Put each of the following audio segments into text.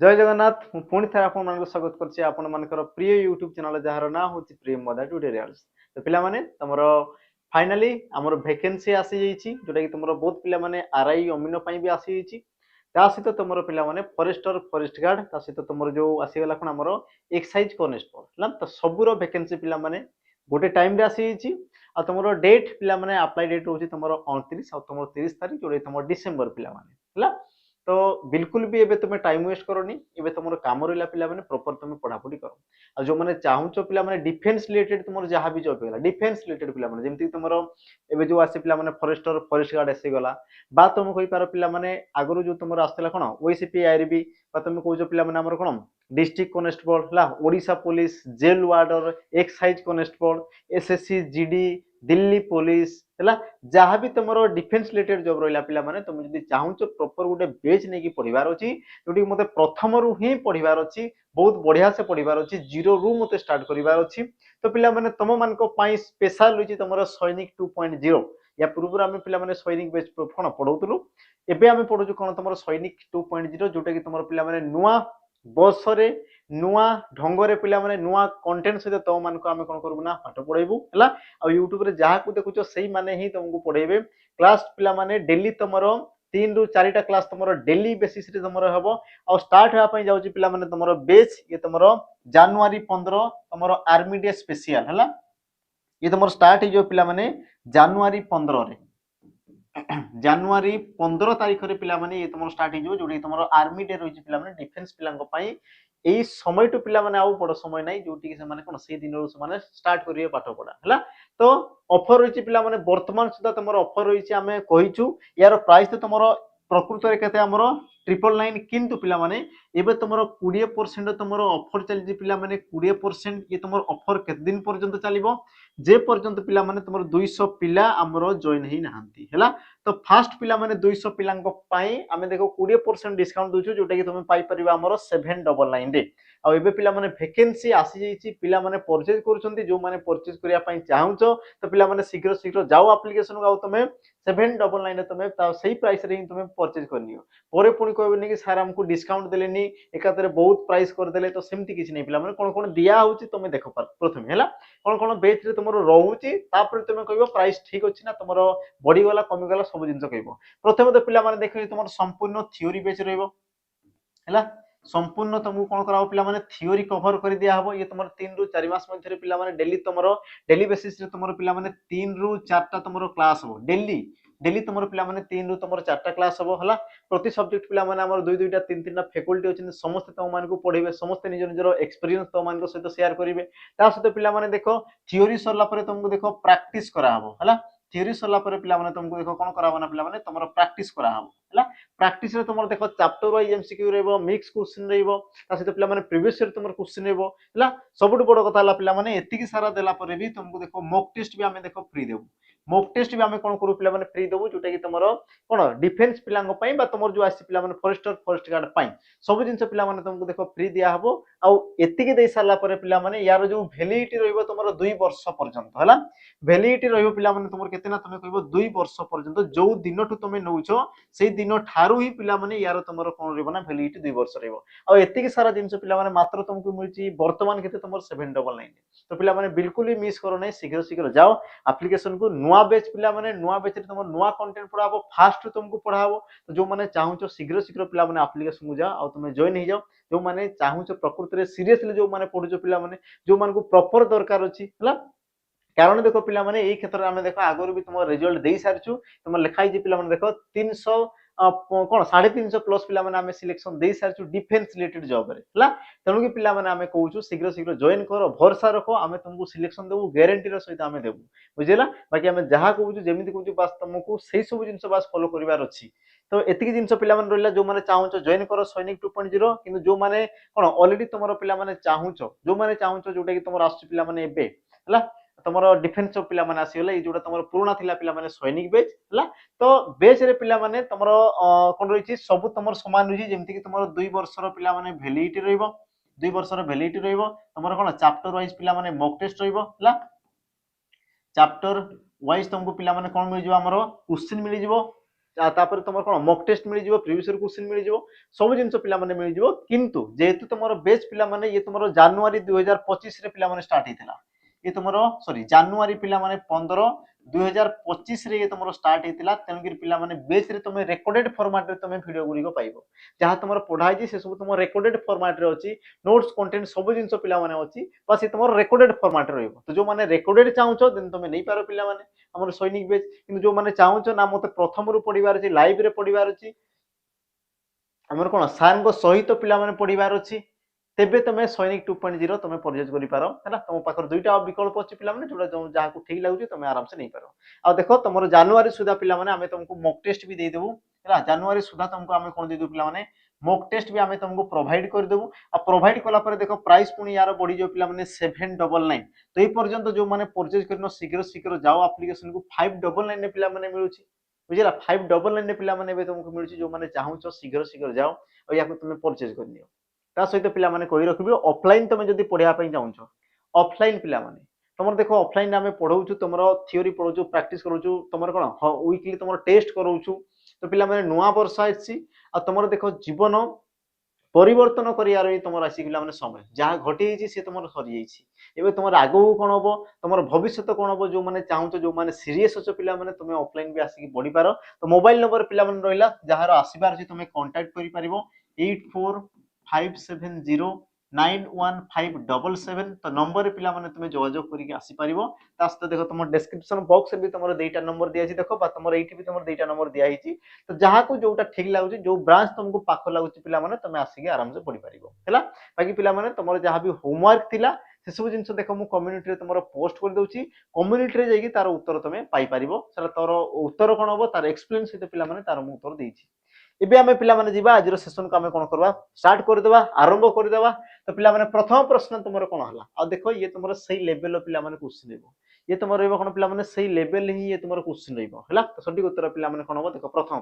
जय जगन्नाथ पुणी थे आपण मानक स्वागत करछि आपण मानकर प्रिय यूट्यूब चैनल जार ना होछि प्रिय मदा ट्यूटोरियल्स। तो पिला माने तमरो फाइनली हमर वैकेंसी आसी जाइछि जोटा कि तमरो बहुत पिला माने आरआई अमीनो पई भी आसी जाइछि। ता सहित तमरो पिला माने फॉरेस्टर फॉरेस्ट गार्ड ता सहित तमरो जो आसी गला कोन हमरो एक्साइज कॉन्स्टेबल हला तो सबुरो वैकेंसी पिला माने गोटे टाइम रे आसी जाइछि। आ तमरो डेट पिला माने अप्लाई डेट होछि तमरो 29 आ तमरो 30 तारिख जोटा तमरो डिसेंबर पिला माने हला। तो बिल्कुल भी एबे तुम टाइम वेस्ट करनी एबे तुम काम रहा पिला माने प्रॉपर तुम पढ़ापढ़ी कर आ जो मैंने चाहूच पिला माने डिफेंस रिलेटेड तुम जहाँ भी जॉब होगा डिफेंस रिलेटेड पिला माने जेमति तुम एबे जो आसी पिला माने फॉरेस्टर फॉरेस्ट गार्ड आसी गला बा तुम कहि पारो पिला माने आगरु जो तुम आस्थिला कोन ओसीपी आईआरबी बा तुम कहउछ पिला माने हमर कोन डिस्ट्रिक्ट कॉन्स्टेबल हला Odisha police jail warder excise constable SSC GD Delhi police है जहाँ भी तुम डिफेंस रिलेटेड जॉब रहा पिला माने तुम जदि चाहूच प्रॉपर गोटे बेच नहीं पढ़ार अच्छी जो मत प्रथम रू ही पढ़ार अच्छी बहुत बढ़िया से पढ़ार अच्छी जीरो रू मत स्टार्ट करार अच्छी। तो पिला माने तुम मान स्पेशल रही तुम सैनिक 2.0 या पूर्व आम पे सैनिक बेच कौन पढ़ाऊलु एवं आम पढ़ु कौन तुम सैनिक 2.0 जोटा कि तुम पे नुआ बसरे नुआ ढंगरे पिला माने नुआ कंटेंट सहित तुम मान आम कौन करूँ ना पाठ पढ़ेबू है आ यूट्यूब रे जहाँ को देखुच से माने ही तुमको पढ़ेबे क्लास पिला माने डेली तुमरो 3 ରୁ 4टा क्लास तुमरो डेली बेसिस रे तुमरो हबो आ स्टार्ट होया पई जाउची पिला माने तुमरो बेच ये तुमरो जनवरी 15 तुमरो आर्मी डे स्पेशल हला ये तुमरो स्टार्ट ही जो पिला माने जनवरी 15 रे जनवरी 15 तारीख रे पिला माने ये तुमरो स्टार्ट हो जो तुमरो आर्मी डे रही पिला माने डिफेंस पिलांको पई एई समय टू पिला माने आउ बड़ समय नाही जोटी कि से माने कोन से दिन रो से माने स्टार्ट करिवे पाठ पढा हला। तो ऑफर रही पिला माने वर्तमान सुधा तुमरो ऑफर रही आमे कहिचु यार प्राइस तो तुमरो प्रकृत रे केते हमरो 999 किंतु पिला माने एबे तुमरो 20% तुमरो ऑफर चली पिला माने 20% ये तुमरो ऑफर केते दिन पर्यंत चलिबो जे पर्यंत पिला माने तुमरो 200 पिला हमरो जॉइन ही नाहंती हला। तो फास्ट पिला माने 200 पिलांको पाई आमे देखो 20% डिस्काउंट दोछु जोटा कि तुम पाई परिबा हमरो 799 रे आ एबे पिला माने वैकेंसी आसी जाईची पिला माने परचेज करूछंती जो माने परचेज करिया पाई चाहूचो तो पिला माने शीघ्र शीघ्र जाओ एप्लीकेशन को तुम 799 रे तुम सही प्राइस रे तुम परचेज करनियो परे पुणी कहबेनी कि सर हमको डिस्काउंट देलेनी एकातरे बहुत प्राइस कर देले तो सेमती किछ नै पिला माने कोन कोन दिया होची तुम देखो प्रथमे हला कोन कोन बेच रे तुमरो रहउची तापर तुम कहबो प्राइस ठीक अछि ना तुमरो बढ़ी गला कमी गला सब जिंस कहबो प्रथमे तो पिला माने देखो तुमरो संपूर्ण थ्योरी बेच रहइबो हला संपूर्ण तुमको कौन करा पिला माने थ्योरी कवर कर दिया हबो ये तुमरो 3 ରୁ 4 मास मध्य पिला माने डेली तुमरो डेली बेसिस रे तुमरो पिला माने 3 ରୁ 4टा तुमरो क्लास हो डेली डेली तुमरो पिला माने 3 ରୁ तुमरो 4टा क्लास हो हला प्रति सब्जेक्ट पिला माने हमर 2-2टा 3-3टा फैकल्टी अछि समस्त तुम मान को पढेबे समस्त निज निजरो एक्सपीरियंस तुम मान को सहित शेयर करिवे ता सहित पिला माने देखो थ्योरी सरला परे तुमको देखो प्रैक्टिस करा हबो हला थ्योरी सरला परे पिला माने तुमको देखो कोन करा हबो ना पिला माने तुमरो प्रैक्टिस करा हबो हला प्रैक्टिस रे तुमरो देखो चैप्टर वाइज एमसीक्यू रहबो मिक्स क्वेश्चन रहबो ता सहित पिला माने प्रीवियस ईयर तुमरो क्वेश्चन रहबो हला सबुठ बड़ कथा हला पिला माने एतिकी सारा देला परे भी तुमको देखो मॉक टेस्ट भी हमें देखो फ्री देबो मॉक टेस्ट भी हमें कोन करू पिला माने फ्री देबो जोटा कि तुमरो कोन डिफेंस पिलांग पई बा तुमरो जो आसी पिला माने फॉरेस्टर फॉरेस्ट गार्ड पई सब जिंस पिला माने तुमको देखो फ्री दिया हबो आ एतिकी देई सारला परे पिला माने यार जो वैलिडिटी रहबो तुमरो 2 वर्ष पर्यंत हला वैलिडिटी रहबो पिला माने तुमरो केतेना तुमे कहबो 2 वर्ष पर्यंत जो दिनठु तुमे नउछो से दिन ठारू ही पिला माने यार तुमरो कोन रहबो ना वैलिडिटी 2 वर्ष रहबो आ एतिकी सारा जिंस पिला माने मात्र तुमको मिलची वर्तमान केते तुमरो 799 तो पिला माने बिल्कुल ही मिस करो नै शीघ्र शीघ्र जाओ एप्लीकेशन को नुआ बैच पिला माने नुआ बैच रे तुमरो नुआ कंटेंट पढ़ाबो फास्ट तुमको पढ़ाबो तो जो माने चाहूचो शीघ्र शीघ्र पिला माने एप्लीकेशन को जाओ आ तुमे जॉइन हो जाओ जो माने चाहूचो प्रकृति रे सीरियसली जो माने पढुचो पिला माने जो मान को प्रॉपर दरकार अछि हला कारण देखो पिला माने एई क्षेत्र में देखो आगुरी भी तुम रिजल्ट दे सारछु तुम लिखाई जे पिला माने देखो 300 कोन 350 प्लस पिला माने हमें सिलेक्शन दे सारछु डिफेंस रिलेटेड जॉब रे हला तेणु कि पिला माने हमें कहूछु शीघ्र शीघ्र जॉइन करो भरोसा रखो हमें तुमको सिलेक्शन देबू गारंटी रो सहित हमें देबू बुझिला बाकी हमें जहा कहूछु जेमिति कहूछु बस तुमको सही सब जिंस बस फॉलो करिवार अछि। तो एतिकी जिंस पिला माने रहला जो माने चाहूचो जॉइन करो सैनिक 2.0 किंतु जो माने कोन ऑलरेडी तुमरो पिला माने चाहूचो जो माने चाहूचो जोटा कि तुमरो आसु पिला माने एबे हला तुमरो डिफेंस पिला माने आसीगला ए जोटा तुमरो पुराना थिला पिला माने सैनिक बेच हला तो बेच रे पिला माने तुमरो कोन रहिछि सब तुमरो समान रहिछि जेमति कि तुमरो 2 वर्षर पिला माने वैलिडिटी रहइबो 2 वर्षर वैलिडिटी रहइबो तुमरो कोन चैप्टर वाइज पिला माने मॉक टेस्ट रहइबो हला चैप्टर वाइज तुमको पिला माने कोन मिल जिवो हमरो क्वेश्चन मिल जिवो तापर तुम कौन मक टेस्ट मिल जाव प्रीवियस क्वेश्चन मिल जाव सब जिन पिला मिल जाव किंतु जेहेतु तुम बेच पिला ये तुम जनवरी 2025 रे पिला स्टार्ट होता ये तुम सॉरी जनवरी पिला 15 2025 रे ये तुम स्टार्ट होता तेणुक पिला बेच रे तुम रेकर्डेड फॉर्मेट रे तुम वीडियो गुड़िक पाइब जहाँ तुम पढ़ाई से सब तुम रेकर्डेड फॉर्मेट रे अच्छी नोट्स कंटेंट सब जिन पिला अच्छी बस ये तुम रेकर्डेड फॉर्मेट रे तो जो मैंने रेकर्डेड चाहो देन तुम नहीं पार पिला आम सैनिक बेच कि जो मैंने चाहो ना मत प्रथम रू पढ़ार अच्छी लाइव रे पढ़ार अच्छी आमर कौन सार सहित पिला पढ़ार अच्छी तेबे तुम सैनिक 2.0 तुम परचेज कर तुम पाखर दुईटा विकल्प अच्छी पिला जो जहाँ ठीक लगुच तुम आराम से नहीं पार आ देख तुम जनवरी सुधा पिला तुमको मक टेस्ट भी देदेबू है जनवरी सुधा तुमको आम कौन देदेबू पिला मक टेस्ट भी आम तुमको प्रोवाइड करदेबू आ प्रोवाइड कला देख प्राइस पुणी यार बढ़ी जाओ पिला 799 तो ये पर्यंत जो मैंने परचेज कर शीघ्र शीघ्र जाओ आप्लिकेसन को 599 पिला मिलूँ बुझला 599 पिला तुमको मिलूँ जो मैंने चाहूच शीघ्र शीघ्र जाओ और या तुम परचेज कर नियो ता सहित पिला कही रखिबे ऑफलाइन तुम जदि पढ़िया चाहूच ऑफलाइन पिला तुम देख ऑफलाइन आम पढ़ाऊ तुम थियोरी पढ़ाऊ प्रैक्टिस करूँ तुम कौन वीकली तुम टेस्ट करूँ तो पिला नुआ वर्ष आसी तुम देख जीवन परिवर्तन कर तुम आसी पिला समय जहाँ घटी सी तुम सरी जाइए तुम आगू कौन हम तुम भविष्य कौन हम जो मैंने चाहूच जो मैंने सीरीयस अच्छे पिला तुम ऑफलाइन भी आसिक पढ़ी पार तो मोबाइल नंबर पिला रहा जार आसबार अच्छी तुम कांटेक्ट कर 8457091577 तो नंबर पिला तुम जोगाजोग करके आसीपर सहित देख तुम डिस्क्रिप्शन बॉक्स भी तुम दुईटा नंबर दिखाई देख तुम ये भी तुम दुईटा नंबर दिखाई तो जहाँ को जोटा ठीक लगुच जो ब्रांच तुमको पाख लगुच पिला तुम आसिक आराम से पढ़ी पार बाकी पिला तुम जहाँ भी होमवर्क थिला से सब जिन देख मुझे कम्युनिटी तुम पोस्ट कर दूसरी कम्युनिटी जाकि तार उत्तर तुम पाइपर तार उत्तर कौन हम तार एक्सप्लेन सहित पिला तार मुझे उत्तर देती एबे आमे पिला माने जीवा आज सेशन को आमे कोन करबा स्टार्ट कर देबा आरंभ कर देबा तो पिला माने प्रथम प्रश्न तुमरो कोन हला आ देखो ये तुमरो सही लेवल पिला माने क्वेश्चन लेबो ये तुमरो रहबो कोन पिला माने सही लेवल ही ये तुमरो क्वेश्चन रहबो हला तो सटीक उत्तर पिला माने कोन हो देखो प्रथम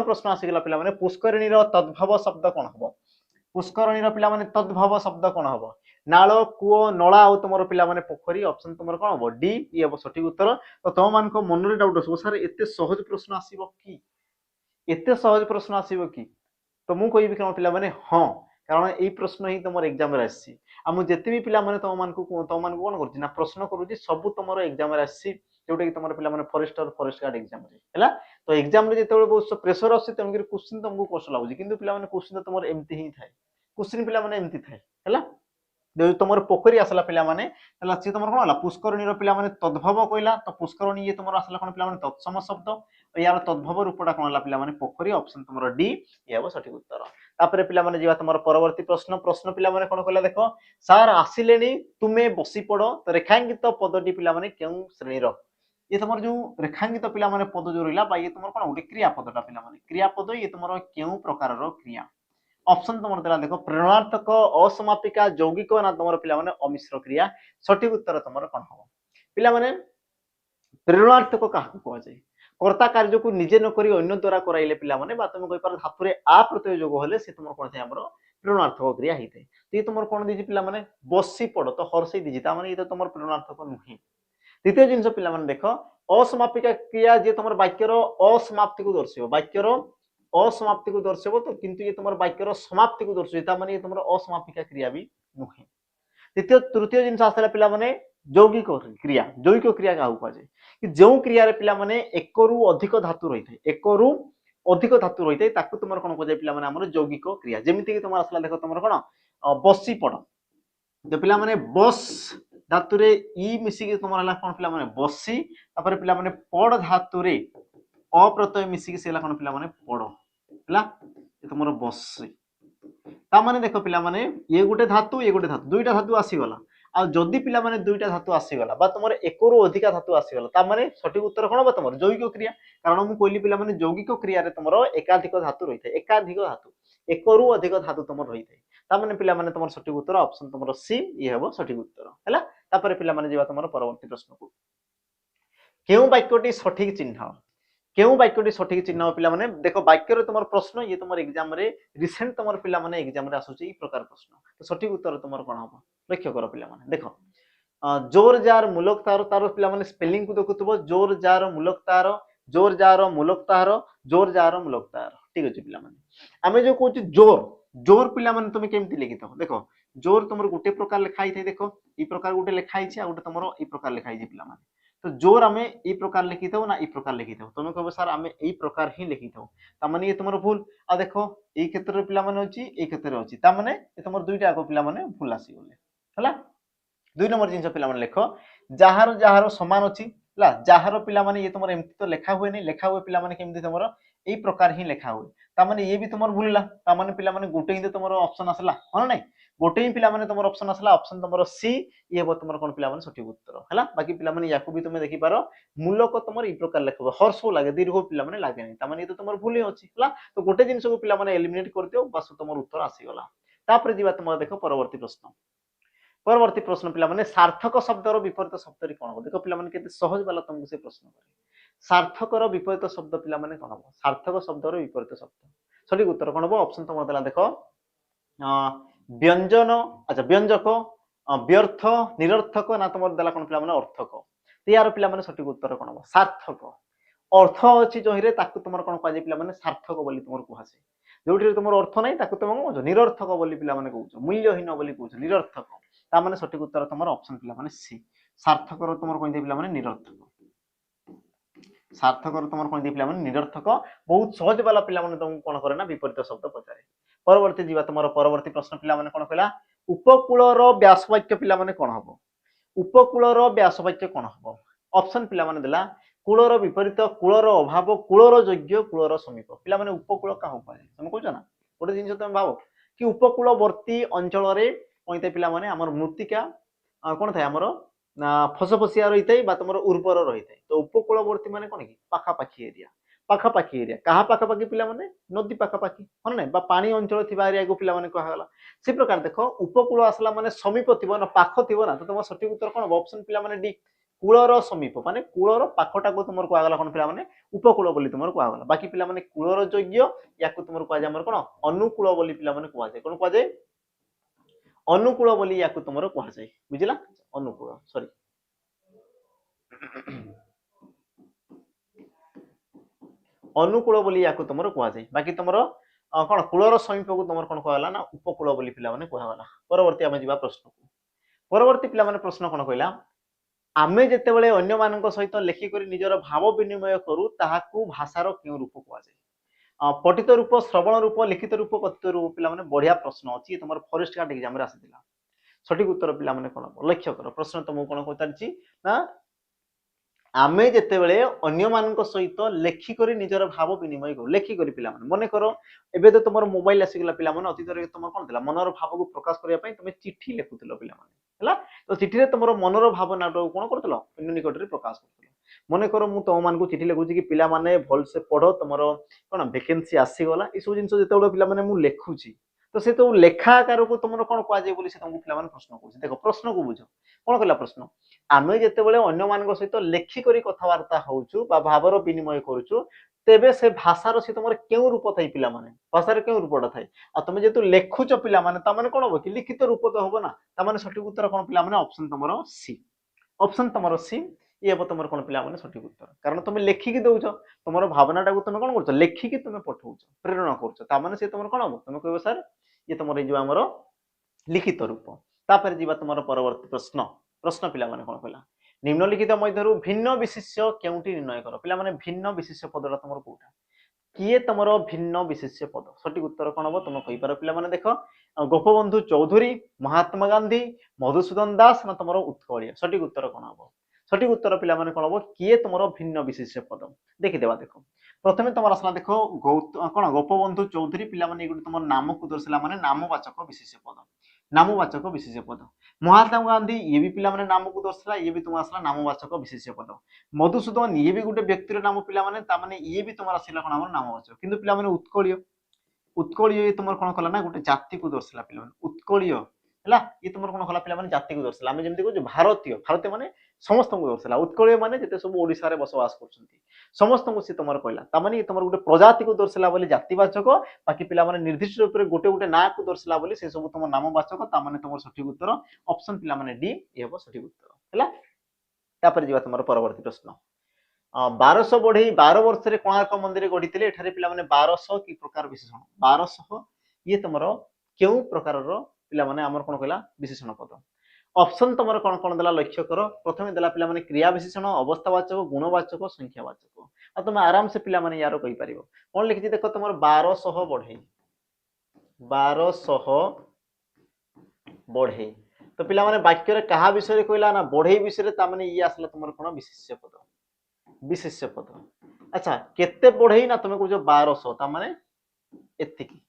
प्रश्न आसी गेला पिला माने पुष्करणी रो तद्भव शब्द कोन हबो पुष्करणी रो पिला माने तद्भव शब्द कोन हबो नाळ कुओ नळा आ तुमरो पिला माने पोखरी ऑप्शन तुमरो कोन हबो डी ये हबो सटीक उत्तर तो तुम मान को मन रे डाउट सर एते सहज प्रश्न आसीबो की एते सहज प्रश्न आसीबो कि तो मु कहिबि कोन पिला माने हां कारण एई प्रश्न ही तुमर एग्जाम रे आसी आ मु जति भी पिला माने तुम मान को कोन करछि ना प्रश्न करूछि सब तुमर एग्जाम रे आसी जोटा कि तुमर पिला माने फॉरेस्टर फॉरेस्ट गार्ड एग्जाम रे हैला तो एग्जाम रे जेतेबे बहुत प्रेशर आसी तमगिर क्वेश्चन तुमको कष्ट लागुछि किंतु पिला माने क्वेश्चन तुमर एम्ति ही थाए क्वेश्चन पिला माने एम्ति थाए हैला तुम पोखरी आसला पिला माने सी तुम कौन पुष्करणी पिला माने तद्भव कहला तो पुष्करणी ये तुम आसला कौन पिला माने तत्सम शब्द और यार तद्भव रूपटा कौन पिला माने पोखरी ऑप्शन तुम डी ये हम सठिक उत्तर तापर पिला माने जीवा तुम परवर्ती प्रश्न प्रश्न पिला माने कौन कहला देखो सार आसिलेनी तुमे बसी पड़ तो रेखांकित पदटी पिला माने केउ श्रेणी रो ये तुम जो रेखांकित पिला माने पद जो रहा ये तुम कौन गोटे क्रियापदटा पिला माने क्रियापद ये तुम केउ प्रकार क्रिया ऑप्शन तुम देला देखो प्रेरणार्थक असमापिका यौगिक ना तुम पिला माने अमिश्र क्रिया सठिक उत्तर तुम कौन हम पिला माने प्रेरणार्थक क्या कह जाए कर्ता कार्य को निजे न करी अन्य द्वारा कराइले पिला माने बा तुम कहि पार धातु रे आ प्रत्यय जोग होले से तुम कोन थाय हमरो प्रेरणार्थक क्रिया हिते तो ये तुम कोन दिजि पिला माने बसी पड़ तो हर्षई दिजि ता माने ये तो तुम प्रेरणार्थक नुहे द्वितीय जिंस पिला माने देखो असमापिका क्रिया जे तुम वाक्यर असमाप्ति को दर्शाइबो वाक्यर असमाप्ति को दर्शाइबो तो किंतु ये तुम वाक्यर समाप्ति को दर्शाइता माने ये तुम असमापिका क्रिया भी नुहे तृतीय तृतीय जिनस आसला पिला माने यौगिक क्रिया क्या कह जाए कि जो क्रिया रे पिला माने एक रु अधिक धातु रही थाए एक रु अधिक धातु रही थाए ताकू तुम कौन कह जाए पिला माने हमर यौगिक क्रिया जेमिति कि तुम आसला देखो तुम कौन बसी पड़ तो पिला माने बस धातु रे ई मिसिक तुम हला कौन पिला माने बसी तापर पिला माने पड़ धातु रे अ प्रत्यय मिसिक से कौन पिला माने पड़ हला तुमर बसी ता माने देखो पिला माने ये गोटे धातु दुईटा धातु आसी गला आ जदि पिला माने दुईटा धातु आसी गला बा तुमर एक रु अधिक धातु आसी गला ता माने सठिक उत्तर कोन बा तुमर यौगिक क्रिया कारण मु कहली पिला माने यौगिक क्रिया रे तुमर एकाधिक धातु रही थाए एकाधिक धातु एक रु अधिक धातु तुमर रही थाए ता माने पिला माने तुमर सठिक उत्तर ऑप्शन तुमर सी ये हेबो सठिक उत्तर हैला तापर पिला माने जेबा तुमर परवर्ती प्रश्न को केउ वाक्यटी सठिक चिन्ह केउ वाक्यटी सठिक चिन्ह पिला माने देखो वाक्य रे तुमर प्रश्न ये तुमर एग्जाम रे रिसेंट तुमर पिला माने एग्जाम रे आसुची ई प्रकार प्रश्न तो सठिक उत्तर तुमर कोन हबो लक्ष्य करो पिला माने देखो जोर जार मूलक तार तार पिला माने स्पेलिंग को देखुतबो जोर जार मूलक तार जोर जार मूलक तार जोर जार मूलक तार ठीक अच्छे पे आम जो कौच जोर जोर पे तुम केमती लिखि था देख जोर तुम गोटे प्रकार लिखाई थे देख ये प्रकार गोटे लिखाई गोटे तुम ये प्रकार लिखाई पे तो जोर आम ये प्रकार लिखि था ना ये प्रकार लिखि था तुम कह सर आम ये प्रकार ही लिखि था ताने ये तुम भूल आ देख ये क्षेत्र में पे अच्छी ये क्षेत्र में अच्छी ताने तुम दुईटा आग पे भूल आसीगले है 2 नंबर जिन पे लिख जार जार सामान अच्छी जार पे ये तुम एमती तो लिखा हुए नहीं लिखा हुए पे केमती तुम यही प्रकार ही लिखा हुए ताने ये भी तुम भूलला ताने पे गोटे ही तुम ऑप्शन आसला हाँ ना गोटे ही पे तुम ऑप्शन आसला ऑप्शन तुम सी ये हम तुम कौन पे सठिक उत्तर है बाकी पे या भी तुम देखिपार मूलक तुम ये प्रकार लिख हर्ष लगे दीर्घ पे लगे नहीं ये तो तुम भूल ही अच्छी है तो गोटे जिन को पे एलिमिनेट कर दियो बस तुम उत्तर आसीगला तापर जी तुम देख परवर्ती प्रश्न परवर्ती प्रश्न पे सार्थक शब्दर विपरीत शब्द कौन हम देख पे सहज वाला तुमको से प्रश्न करे सार्थकर विपरीत शब्द पे कौन हम सार्थक शब्दर विपरीत शब्द सठिक उत्तर कौन हम ऑप्शन तुम देला देख व्यंजन अच्छा व्यंजक व्यर्थ निरर्थक ना तुम देला कौन पे अर्थक तो यार पे सठिक उत्तर कौन हम सार्थक अर्थ अच्छी जहीरे तुम कौन कह पे सार्थक बोली तुम कहुचे जो तुम अर्थ ना तुम कौन निरर्थक बोली पे कौच मूल्यहीन बोली कौच निरर्थक तामाने सठिक उत्तर तुम ऑप्शन पे सी सार्थकर तुम कौन पे निरर्थक सार्थकर तुम कौन पे निरर्थक बहुत सहज वाला पे तुमको कौन करे ना विपरीत शब्द पचारे परवर्ती जीवा तुम परवर्ती प्रश्न पे कौन कहला उपकूलर व्यासवाक्य पे कौन हम उपकूलर व्यासवाक्य कौन हम ऑप्शन पे देला कूलर विपरीत कूलर अभाव कूलर योग्य कूलर समीप पे उपकूल क्या तुम कह ना गोटे जिन तुम भाव कि उपकूलवर्ती अंचल कौन पे आम मृत्तिका कौन था आमर फसफसिया रही है तुम उर्वर रही है तो उपकूलवर्ती मान कौन कि पाखापाखी एरिया पाखापाखी एरिया क्या पाखापाखी पे नदी पाखापाखी हाँ ना पानी अंचल थी एरिया को पे कहला से प्रकार देख उपकूल आसला माने समीप थी ना पाख थी ना तो तुम सठिक उत्तर कौन ऑप्शन पे डी कूलर समीप माने कूलर पाखटा को तुम कहगला कौन पे उपकूल बोली तुम कहगला बाकी पे कूलर योग्य या तुम कह कौन अनुकूल बोली पे कहुए कौन कहुए अनुकूल बोली या तुम कहुए बुझला अनुकूल सॉरी अनुकूल बोली या तुम कहुए बाकी तुम कौन कूलर समीप को तुम कौन कहला ना उपकूल बोली पे कहगला परवर्ती आम जा प्रश्न को परवर्ती पे प्रश्न कौन कहला आमे जेतेबेले अन्य मानक सहित लेखिक निजर भाव विनिमय करू ताहाकू भाषार क्यों रूप कहुए पठित रूप श्रवण रूप लिखित रूप कथित रूप पे बढ़िया प्रश्न अच्छी तुम फॉरेस्ट गार्ड एग्जाम आसाला सठिक उत्तर पे कौन लक्ष्य कर प्रश्न तुमको कौन पचार ना आमे जेतेबेले अन्य मानक सहित लेखिक निजर भाव विनिमय करू लेखिक पे मन कर एबे तो तुम मोबाइल आसीगला पे अतीत तुम कौन था मनर भाव को प्रकाश करने तुम चिठी लिखुल पे तो चिठी तुम मनर भावना कौन कर निकट में प्रकाश कर मन कर तुम मान चिठी लिखुची कि पिला माने भलसे पढ़ तुम कौन वैकेंसी आसीगला ये सब जिन जो पे लिखुची तो से तो लेखा आकार को तुम कौन कहुए बोली से तुमको पे प्रश्न कर देख प्रश्न को बुझ कौन कहला प्रश्न आमे जेतेबेले अन्य मानक सहित लेखिक कथबार्ता होउछु बा भावर विनिमय करूछु तेबे से भाषार से तुम क्यों रूप थाई पिला माने भाषार क्यों रूपटा थाई आ तुम जेतु लेखुच पिला माने ता माने कोन हो कि लिखित रूप तो होबो ना ता माने सठिक उत्तर कोन पिला माने ऑप्शन तुमरो सी ऑप्शन तुमरो सी ये हो तुम कोन पिला माने सठिक उत्तर कारण तुम लेखिक दउछ तुमरो भावनाटा को तुम कोन करछ लेखिक तुम पठौछ प्रेरणा करछ ता माने से तुम कोन हो तुम कहबो सर ये तुमरो जो हमरो लिखित रूप तापर जीवा तुमरो परवर्ती प्रश्न प्रश्न पिला माने कोन कहला निम्नलिखित मध्यरु भिन्न विशेष्य केउटी निर्णय कर पिला माने भिन्न विशेष्य पदरा तुमरो कोठा किए तुमरो भिन्न विशेष्य पद सठिक उत्तर कोन हो तुम कहि पारो पिला माने देखो गोपबंधु चौधुरी महात्मा गांधी मधुसूदन दास ना तुमरो उत्कलिया सठिक उत्तर कोन हो सठिक उत्तर पिला माने कोन हो किए तुमरो भिन्न विशेष्य पद देखि देबा देखो प्रथमे तुम आसला देखो कोन गोपबंधु चौधुरी पिला माने गुडी तुम नाम को दर्शला माने नामवाचक विशेष्य पद नामवाचक विशेष्य पद महात्मा गांधी ये भी पिला माने नाम को दर्शला ये भी तुम आसला नामवाचक विशेष्य पद मधुसूदन ये भी गोटे व्यक्तिर नाम पिला माने ता माने ये भी तुम आसला कोन हमर नामवाचक किंतु पिला माने उत्कलिय उत्कलिय तुम कोन कला ना गोटे जाति को दर्शला पिला माने उत्कलिय हला ये तुम कोन कला पिला माने जाति को दर्शला हम जेमति को भारतीय भारतीय माने समस्त को दर्शला उत्कलिय माने जते सब ओडिसा रे बसवास करछंती समस्त को से तुमर कहला ता माने तुमर गोटे प्रजाति को दर्शला बोली जातिवाचक बाकी पिला माने निर्दिष्ट रूप रे गोटे गोटे ना को दर्शला बोली से सब तुम नामवाचक ता माने तुमर सठिक उत्तर ऑप्शन पिला माने डी ये हो सठिक उत्तर हला तापर जीवा तुमर परवर्ती प्रश्न 1200 बढेई 12 वर्ष रे कोणार्क मंदिर गढ़ी एठारे पिला माने 1200 की प्रकार विशेषण 1200 ये तुमरो केउ प्रकार रो पिला माने हमर कोन कहला विशेषण पद ऑप्शन तुमरो कोन कोन देला लक्ष्य करो प्रथमे देला पिला माने क्रिया विशेषण अवस्थावाचक गुणवाचक संख्यावाचक आ तुम आराम से पिला माने यारो कहि परिबो कोन लिखि देखो तुमरो 1200 बढेई 1200 बढेई तो पिला माने वाक्य रे कहा विषय रे कहला ना बढेई विषय रे ता माने ये आसला तुमरो कोन विशेष्य पद विशेष्य पद अच्छा केते बढेई ना तुमे कहजो 1200 ता माने एतिकी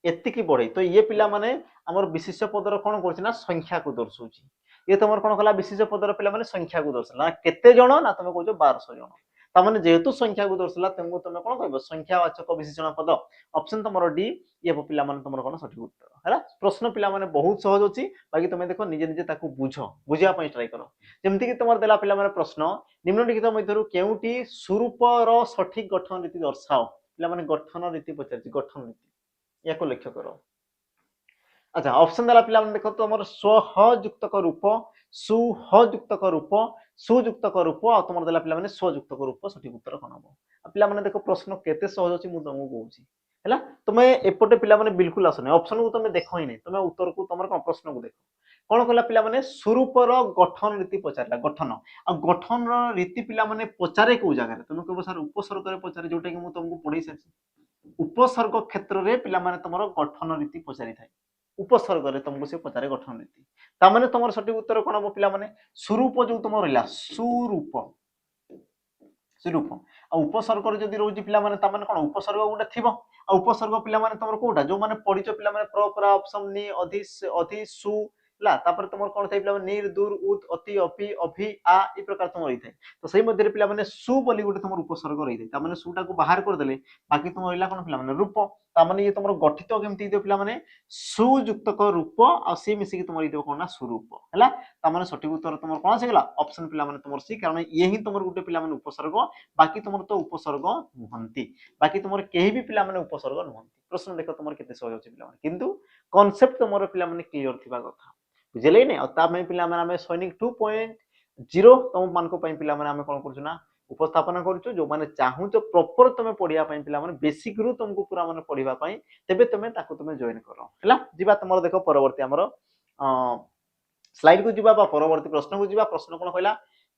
एतिकी बढेई तो ये पिला माने हमर विशेष्य पदर कोन करछि ना संख्या को दर्शाउछि ये तुमर कोन कला विशेष्य पदर पिला माने संख्या को दर्शाला केते जण ना तुमे कहजो 1200 जण ता माने जेहेतु संख्या को दर्शाला तुमको तुमे कोन कहबो संख्यावाचक विशेषण पद ऑप्शन तुमर डी ये पिला माने तुमर कोन सठिक उत्तर हैला प्रश्न पिला माने बहुत सहज अछि बाकी तुमे देखो निजे निजे ताको बुझो बुझिया पई ट्राई करो जेमति कि तुमर देला पिला माने प्रश्न निम्नलिखित मध्यरु केउटी स्वरूपर सठिक गठन रीति दर्शाओ पिला माने गठन रीति पचारछि गठन रीति याको लक्ष्य करो अच्छा ऑप्शन देला पिला माने देखो तुमर स्व युक्तक रूप सुह युक्तक रूप सुयुक्तक रूप आ तुमर देला पिला माने स्वयुक्तक रूप सठिक उत्तर कोन हबो पिला माने देखो प्रश्न केते सहज अछि मु तुमको कहूछि हैला तुमे एपटे पिला माने बिल्कुल आसने ऑप्शन को तुमे देखो ही नै तुमे उत्तर को तुमर कोन प्रश्न को देखो कोन कहला पिला माने स्वरूपर गठन रीति पचारला गठन आ गठन रीति पिला माने पचारे को जगह तुमे कहबो सर उपसर्ग रे पचारे जोटा कि मु तुमको पढै सछि उपसर्ग क्षेत्र रे पिला माने तुमर गठन रीति पचारि थाय उपसर्ग रे तुमको से पचारे गठन रीति ता माने तुमर सठिक उत्तर कोन हबो पिला माने स्वरूप जो तुमर रहला स्वरूप स्वरूप आ उपसर्ग रे जदी रहउची पिला माने ता माने कोन उपसर्ग गुडा थिबो आ उपसर्ग पिला माने तुमर कोडा जो माने पढिचो पिला माने प्र ऑप्शन नि अधि सु ला तापर तुमर कोन थाइ पिला माने निर दूर उत अति अपि अभि आ ई प्रकार तुमर रही थाइ तो सही मध्ये पिला माने सु बोली गुटे तुमर उपसर्ग रही थाइ ता माने सुटा को बाहर कर देले बाकी तुमर रहला कोन पिला माने रूप ता माने ये तुमर गठित केमति दियो पिला माने सुयुक्तक रूप आ से मिसी कि तुमर दियो कोन ना स्वरूप हैला ता माने सठिक उत्तर तुमर कोन से गेला ऑप्शन पिला माने तुमर सी कारण ये ही तुमर गुटे पिला माने उपसर्ग बाकी तुमर तो उपसर्ग नुहंती बाकी तुमर केही भी पिला माने उपसर्ग नुहंती प्रश्न देखो तुमर केते सहज अछि पिला माने किंतु कांसेप्ट तुमर पिला माने क्लियर थिबा कथा बुझले नै और ता में पिला माने हमें सैनिक 2.0 तुम मान को पई पिला माने हमें कोन करछु ना उपस्थापन करछु जो माने चाहू तो प्रॉपर तुमे पढिया पई पिला माने बेसिक रु तुमको पूरा माने पढिबा पई तेबे तुमे ताको तुमे जॉइन करो हैला जिबा तुमर देखो परवर्ती हमर स्लाइड को जिबा बा परवर्ती प्रश्न को जिबा प्रश्न कोन कहला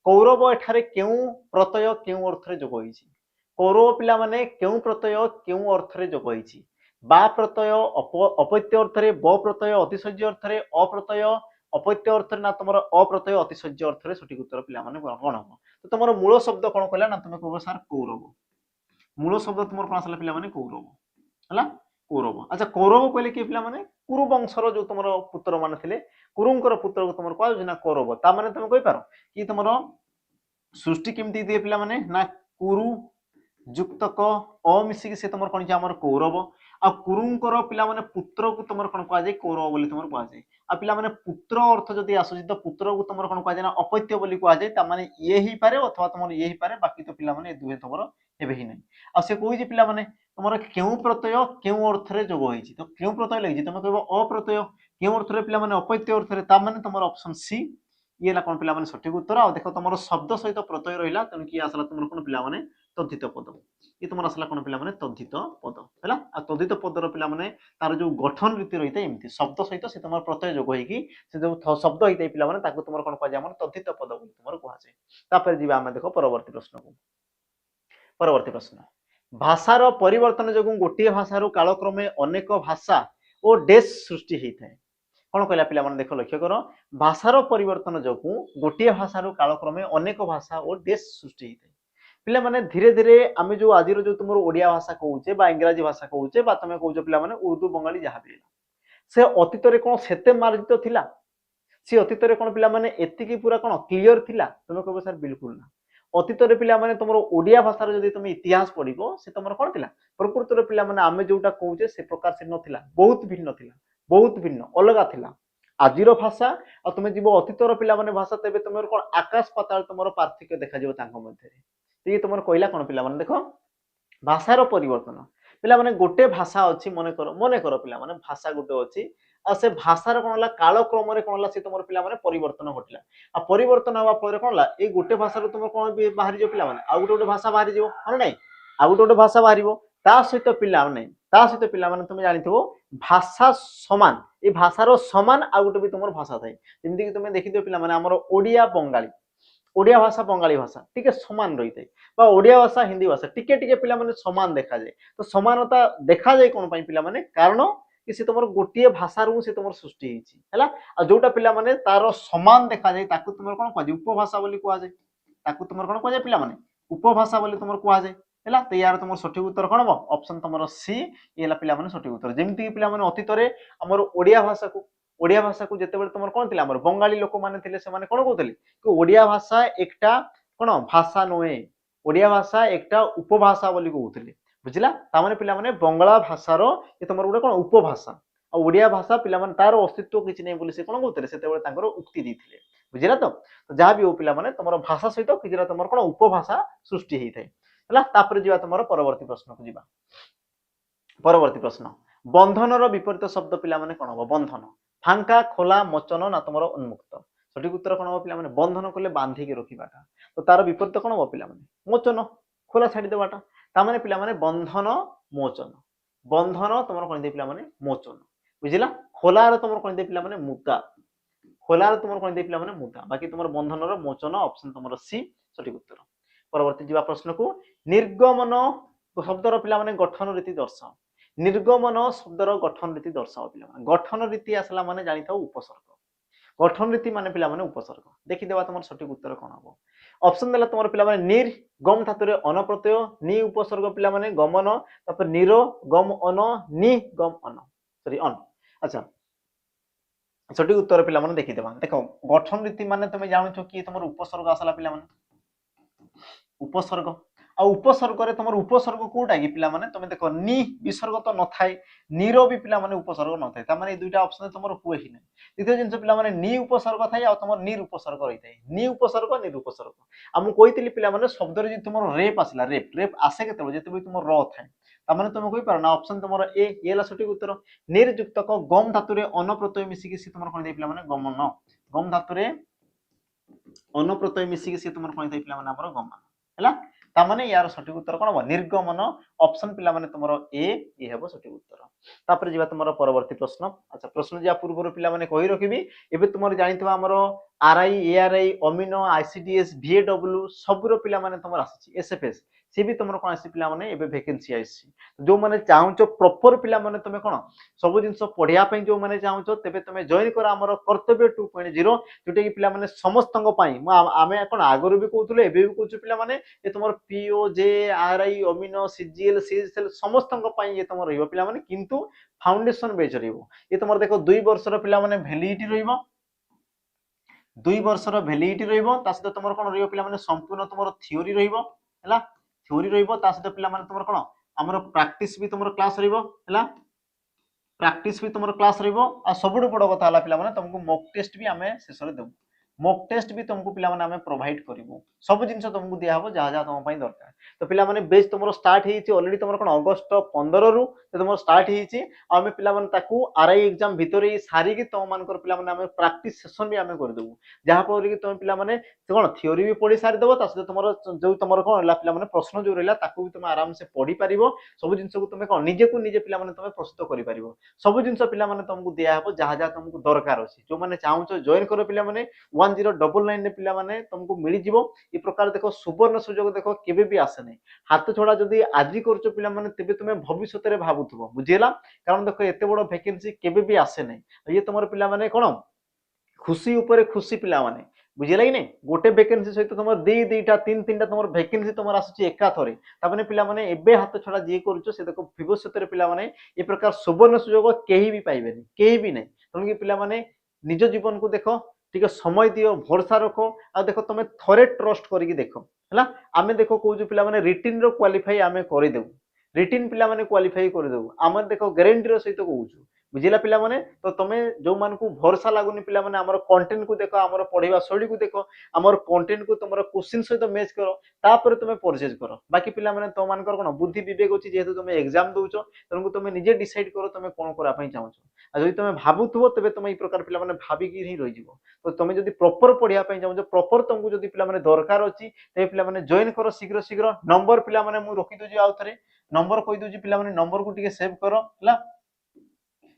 कौरव एठारे केउ प्रत्यय केउ अर्थ रे जोग होईछि कौरव पिला माने केउ प्रत्यय केउ अर्थ रे जोग होईछि बा प्रत्यय अपत्य अर्थ रे ब प्रत्यय अतिशय्य अर्थ रे अप्रत्यय अपत्य अर्थ रे ना तुमर अप्रत्यय अतिशय्य अर्थ रे सठिक उत्तर पिला माने कोन हो तो तुमर मूल शब्द कोन कहला ना तुमे कहबो सर कौरव मूल शब्द तुमर कोन आसला पिला माने कौरव हला कौरव अच्छा कौरव कहले के पिला माने कुरु वंशर जो तुमर पुत्र माने थिले कुरुंकर पुत्र को तुमर कहौ ना कौरव ता माने तुमे कहि पारो कि तुमर सृष्टि केमती दिए पिला माने ना कुरु युक्तक अ मिसी से तुमर कोन हमर कौरव आ कुरुंकर पिला माने पुत्र को तुमर कोन कहा जाय कौरव बोली तुमर कहा जाय आ पिला माने पुत्र अर्थ जदी आसुची तो पुत्र को तुमर कोन कहा जाय ना अपत्य बोली कहा जाय ता माने ये ही पारे अथवा तुमर ये ही पारे बाकी तो पिला माने दुहे तुमर हेबे ही नै आ से कोइ जे पिला माने तुमर केउ प्रत्यय केउ अर्थ रे जोग होईची तो केउ प्रत्यय लागि तुम कहबो अप्रत्यय केउ अर्थ रे पिला माने अपत्य अर्थ रे ता माने तुमर ऑप्शन सी ये ला कोन पिला माने सठिक उत्तर आ देखो तुमर शब्द सहित प्रत्यय रहिला तन कि आसला तुमर कोन पिला माने तद्धित पद ये तुमर आसला कोन पिला माने तद्धित पद हैला आ तद्धित पद रो पिला माने तार जो गठन रीति रहिता एमति शब्द सहित से तुमर प्रत्यय जोग होई कि से जो शब्द होइते पिला माने ताको तुमर कोन कहा जाय माने तद्धित पद बोली तुमर कहा जाय तापर जीवा हम देखो परवर्ती प्रश्न को परवर्ती प्रश्न भाषार परिवर्तन जगु गोटिए भाषार कालक्रमे अनेक भाषा और देश सृष्टि हेइथाय कोन कहला पिला माने देखो लक्ष्य करो भाषार परिवर्तन जगु गोटिए भाषार कालक्रमे अनेक भाषा और देश सृष्टि हेइथाय पिला माने धीरे धीरे आमे जो आजिरो जो तुमरो ओडिया भाषा कहउचे बा इंग्रजी भाषा कहउचे बा तमे कहउचे पिला माने उर्दू बंगाली जहा भी से अतीत रे कोन सेते मार्जित थिला से अतीत रे कोन पिला माने एतिकी पूरा कोन क्लियर थिला तमे कहबो सर बिल्कुल ना अतीत रे पिला माने तुमरो ओडिया भाषा रे जदी तुमे इतिहास पढिबो से तुमरो कोन थिला प्रकृत रे पिला माने आमे जोटा कहउचे से प्रकार से नथिला बहुत भिन्न अलगा थिला आजिरो भाषा आ तुमे जीवो अतीत रे पिला माने भाषा तेबे तुमरो कोन आकाश पाताल तुमरो पार्थक्य देखा जिवो तांको मध्ये रे ये तुमरो कहला कोन पिला माने देखो भाषार परिवर्तन पिला माने गोटे भाषा अछि मने करो पिला माने भाषा गोटे अछि आ से भाषार कौन है कालक्रम कौन है तुम पिला परिवर्तन घटला आ परिवर्तन हवा फल कौन ये गोटे भाषा तुम कौन बाहरी जो पिला आ गोटे भाषा बाहरी जो हाँ ना आ गोटे भाषा बाहर ता सहित पिला ता सहित पिला तुम जानी भाषा समान ये भाषार समान आ गोटे भी तुम भाषा थाए जमीक तुम देखिए पिला आमर ओडिया बंगाली ओडिया भाषा बंगाली भाषा टिके समान रही है ओडिया भाषा हिंदी भाषा टिके टिके पिला समान देखा जाए तो समानता देखा जाए कौन पिला कारण कि से तुम गोटे भाषा रू से तुम सृष्टि है जोटा पिला तार समान देखा जाए तुम कौन कह उपभाषा बोली कहुए तुम कौन कह पिला उपभाषा बोली तुम कहुए है तो यार तुम सठिक उत्तर कौन हम ऑप्शन तुम सी ये पिला सठिक उत्तर जमीक पिला अतीत आमर ओडिया भाषा को ओडिया भाषा को जिते तुम कौन थी बंगाली लोक मैंने कौन कहते कि ओडिया भाषा एकटा कौन भाषा नुहे ओडिया भाषा एकटा उपभाषा बोली कहते बुझला तामाने पिला बंगला भाषार ये तुम गोटे कौन उपभाषा और ओडिया भाषा पिला तार अस्तित्व किसी नहीं बोली से कौन कहते से उक्ति देते बुझला तो जहाँ भी हो पिला तुम भाषा सहित किसी तुम कौन उपभाषा सृष्टि होता है जी तुम परवर्ती प्रश्न को जीवा परवर्ती प्रश्न बंधनर विपरीत शब्द पिला कौन हम बंधन फांका खोला मोचन ना तुम उन्मुक्त सठिक उत्तर कौन हम पिला बंधन कले बांधिकी रखाटा तो तार विपरीत कौन हम पिला मोचन खोला छाड़ी देवाटा तामाने पिला बंधन मोचन बंधन तुम कौन दे पिला मोचन बुझला खोलार तुम कौन दे पिला मुक्ता खोलार तुम कौन दे पिला मुक्ता बाकी तुम बंधनर मोचन ऑप्शन तुम सी सठिक उत्तर परवर्ती जीवा प्रश्न को निर्गमन शब्दर पिला गठन रीति दर्शाओ निर्गमन शब्दर गठन रीति दर्शाओ पिला गठन रीति आसला माने जानी था उपसर्ग गठन रीति माने पिला उपसर्ग देखिदेवा तुम सठिक उत्तर कौन हम ऑप्शन देला तुम पिला निर गम धातु अन प्रत्यय नि उपसर्ग पिला गमन तापर निर गम अन नि गम अन सॉरी अन अच्छा सठिक उत्तर पिला देखिदेवा देखो गठन रीति माने तुम जानो कि तुम उपसर्ग आसला पिला उपसर्ग आ उपसर्ग रे तुम उपसर्ग कोटा कि पिला तुम देख नि विसर्ग तो न थाए निर भी पिला उपसर्ग न थाए तामाने दुईटा ऑप्शन तुम हुए ही ना द्वितीय जिनस पिला नि उपसर्ग थाए आ तुम निर उपसर्ग रही थाए नि उपसर्ग निर उपसर्ग आ मु कहितली पिला शब्द रे तुम रेप आसला रेप रेप आसे केते जेते भी तुम र थाए तामाने तुम कहि पार ना ऑप्शन तुम ए ये सठिक उत्तर निर्युक्त गम धातु रे अन प्रत्यय मिसिकी से तुम कोन दे पिला गमन गम धातु रे अन प्रत्यय मिसिकी से तुम कोन दे पिला हमर गमन हैला तामाने यार सठिक उत्तर कौन हम निर्गमन ऑप्शन पिला माने तुमरो ए ये हेबो सठिक उत्तर तापर जीवा तुमरो परवर्ती प्रश्न अच्छा प्रश्न जिया पूर्व पिला माने कहि रखिबी एबे तुमरो जानिथबा हमरो आरआई एआरआई अमिनो आईसीडीएस वीएडब्ल्यू सबरो पिला माने तुमरो आसी एसएफएस सी भी तुमरो कोन आसी पिला माने एबे वैकेंसी आसी जो माने चाहूचो प्रॉपर पिला माने तुमे कोन सब जिंस पढिया पई जो माने चाहूचो तेबे तुमे जॉइन कर हमरो कर्तव्य 2.0 जोटे कि पिला माने समस्तंग पई आमे कोन आगरो भी कहउतले एबे भी कहउछु पिला माने ये तुमरो पीओ जे आरआई अमिनो सीजीएल सीएसएल समस्तंग पई ये तुमरो रहइबो पिला माने किंतु फाउंडेशन बेच रहइबो ये तुमरो देखो 2 वर्षर पिला माने वैलिडिटी रहइबो 2 वर्षर वैलिडिटी रहइबो ता सहित तुमरो कोन रहइबो पिला माने संपूर्ण तुमरो थ्योरी रहइबो हैला थ्योरी रहइबो ता सहित पिला माने तुमरो कोन हमरो प्रैक्टिस भी तुमरो क्लास रहइबो हैला प्रैक्टिस भी तुमरो क्लास रहइबो आ सबुठ बड़ कथा हला पिला माने तुमको मॉक टेस्ट भी हमें शेष रे देबो मॉक टेस्ट भी तुमको पिला माने हमें प्रोवाइड करिवो सब जिंस तुमको दिया हबो जहा जहा तुम पई दरकार तो पिला माने बेच तुमरो स्टार्ट हिची ऑलरेडी तुमरो कोन अगस्त 15 रु तुमरो स्टार्ट हिची आ हमें पिला माने ताकू आरआई एग्जाम भितरे सारी कि तुम मानकर पिला माने हमें प्रैक्टिस सेशन भी हमें कर देबो जहा पर कि तुम पिला माने कोन थ्योरी भी पढी सारी देबो ता तुमरो जो तुमरो कोन ला पिला माने प्रश्न जो रहला ताकू भी तुम आराम से पढी परिबो सब जिंस को तुम कोन निजे को निजे पिला माने तुम प्रस्तुत करि परिबो सब जिंस पिला माने तुमको दिया हबो जहा जहा तुमको दरकार अछि जो माने चाहूचो जॉइन करो पिला माने 1099 ने पिला माने तुमको मिली जिवो ई प्रकार देखो सुवर्ण सुयोग देखो केबे भी आसे नै हाथ छोड़ा जदी आजि करचो पिला माने तेबे तुमे भविष्यत रे भाबुथबो बुझिला कारण देखो एते बडो वैकेंसी केबे भी आसे नै ये तुमर पिला माने कोन खुशी ऊपर खुशी पिला माने बुझिला कि नै गोटे वैकेंसी सहित तुमर दुईटा तीन तीनटा तुमर वैकेंसी तुमर आसुची एका थरे तापने पिला माने एबे हाथ छोड़ा जे करचो से देखो भविष्यत रे पिला माने ए प्रकार सुवर्ण सुयोग केही भी पाइबेनी केही भी नै तन कि पिला माने निज जीवन को देखो टिके समय दियो भरोसा रखो आ देखो तुम थरे ट्रस्ट करिक देखो हैला आमे देखो कहू पिला माने रिटिन रो क्वालिफाई आमे करि देबो रिटिन पिला माने क्वालिफाई करि देबो आमे देखो गारंटी रो सहित कहूछु बुझिला पिला माने तो तुमे जो मान को भरोसा लागुनी पिला माने हमर कंटेंट को देखो हमर पढिबा शैली को देखो हमर कंटेंट को तुमर क्वेश्चन सहित मैच करो तापर तुमे परचेज करो बाकी पिला माने तो मानकर कोन बुद्धि विवेक अछि जेहेतु तुमे एग्जाम दोउछो तनको तुमे निजे डिसाइड करो तुमे कोन करा पई चाहछो आ जदि तुम भाबुथुबो तेबे तुम ई प्रकार पिला माने भाबिकी ही रहि जिवो। तो तुम जदि प्रॉपर पढ़िया पई चाहू प्रॉपर तुमको जदि पिला माने दरकार अछि ते पिला माने जॉइन करो शीघ्र शीघ्र। नंबर पिला माने मु रखि दोजी आउ थरे नंबर कहि दोजी पिला माने नंबर को टिके सेव करो हला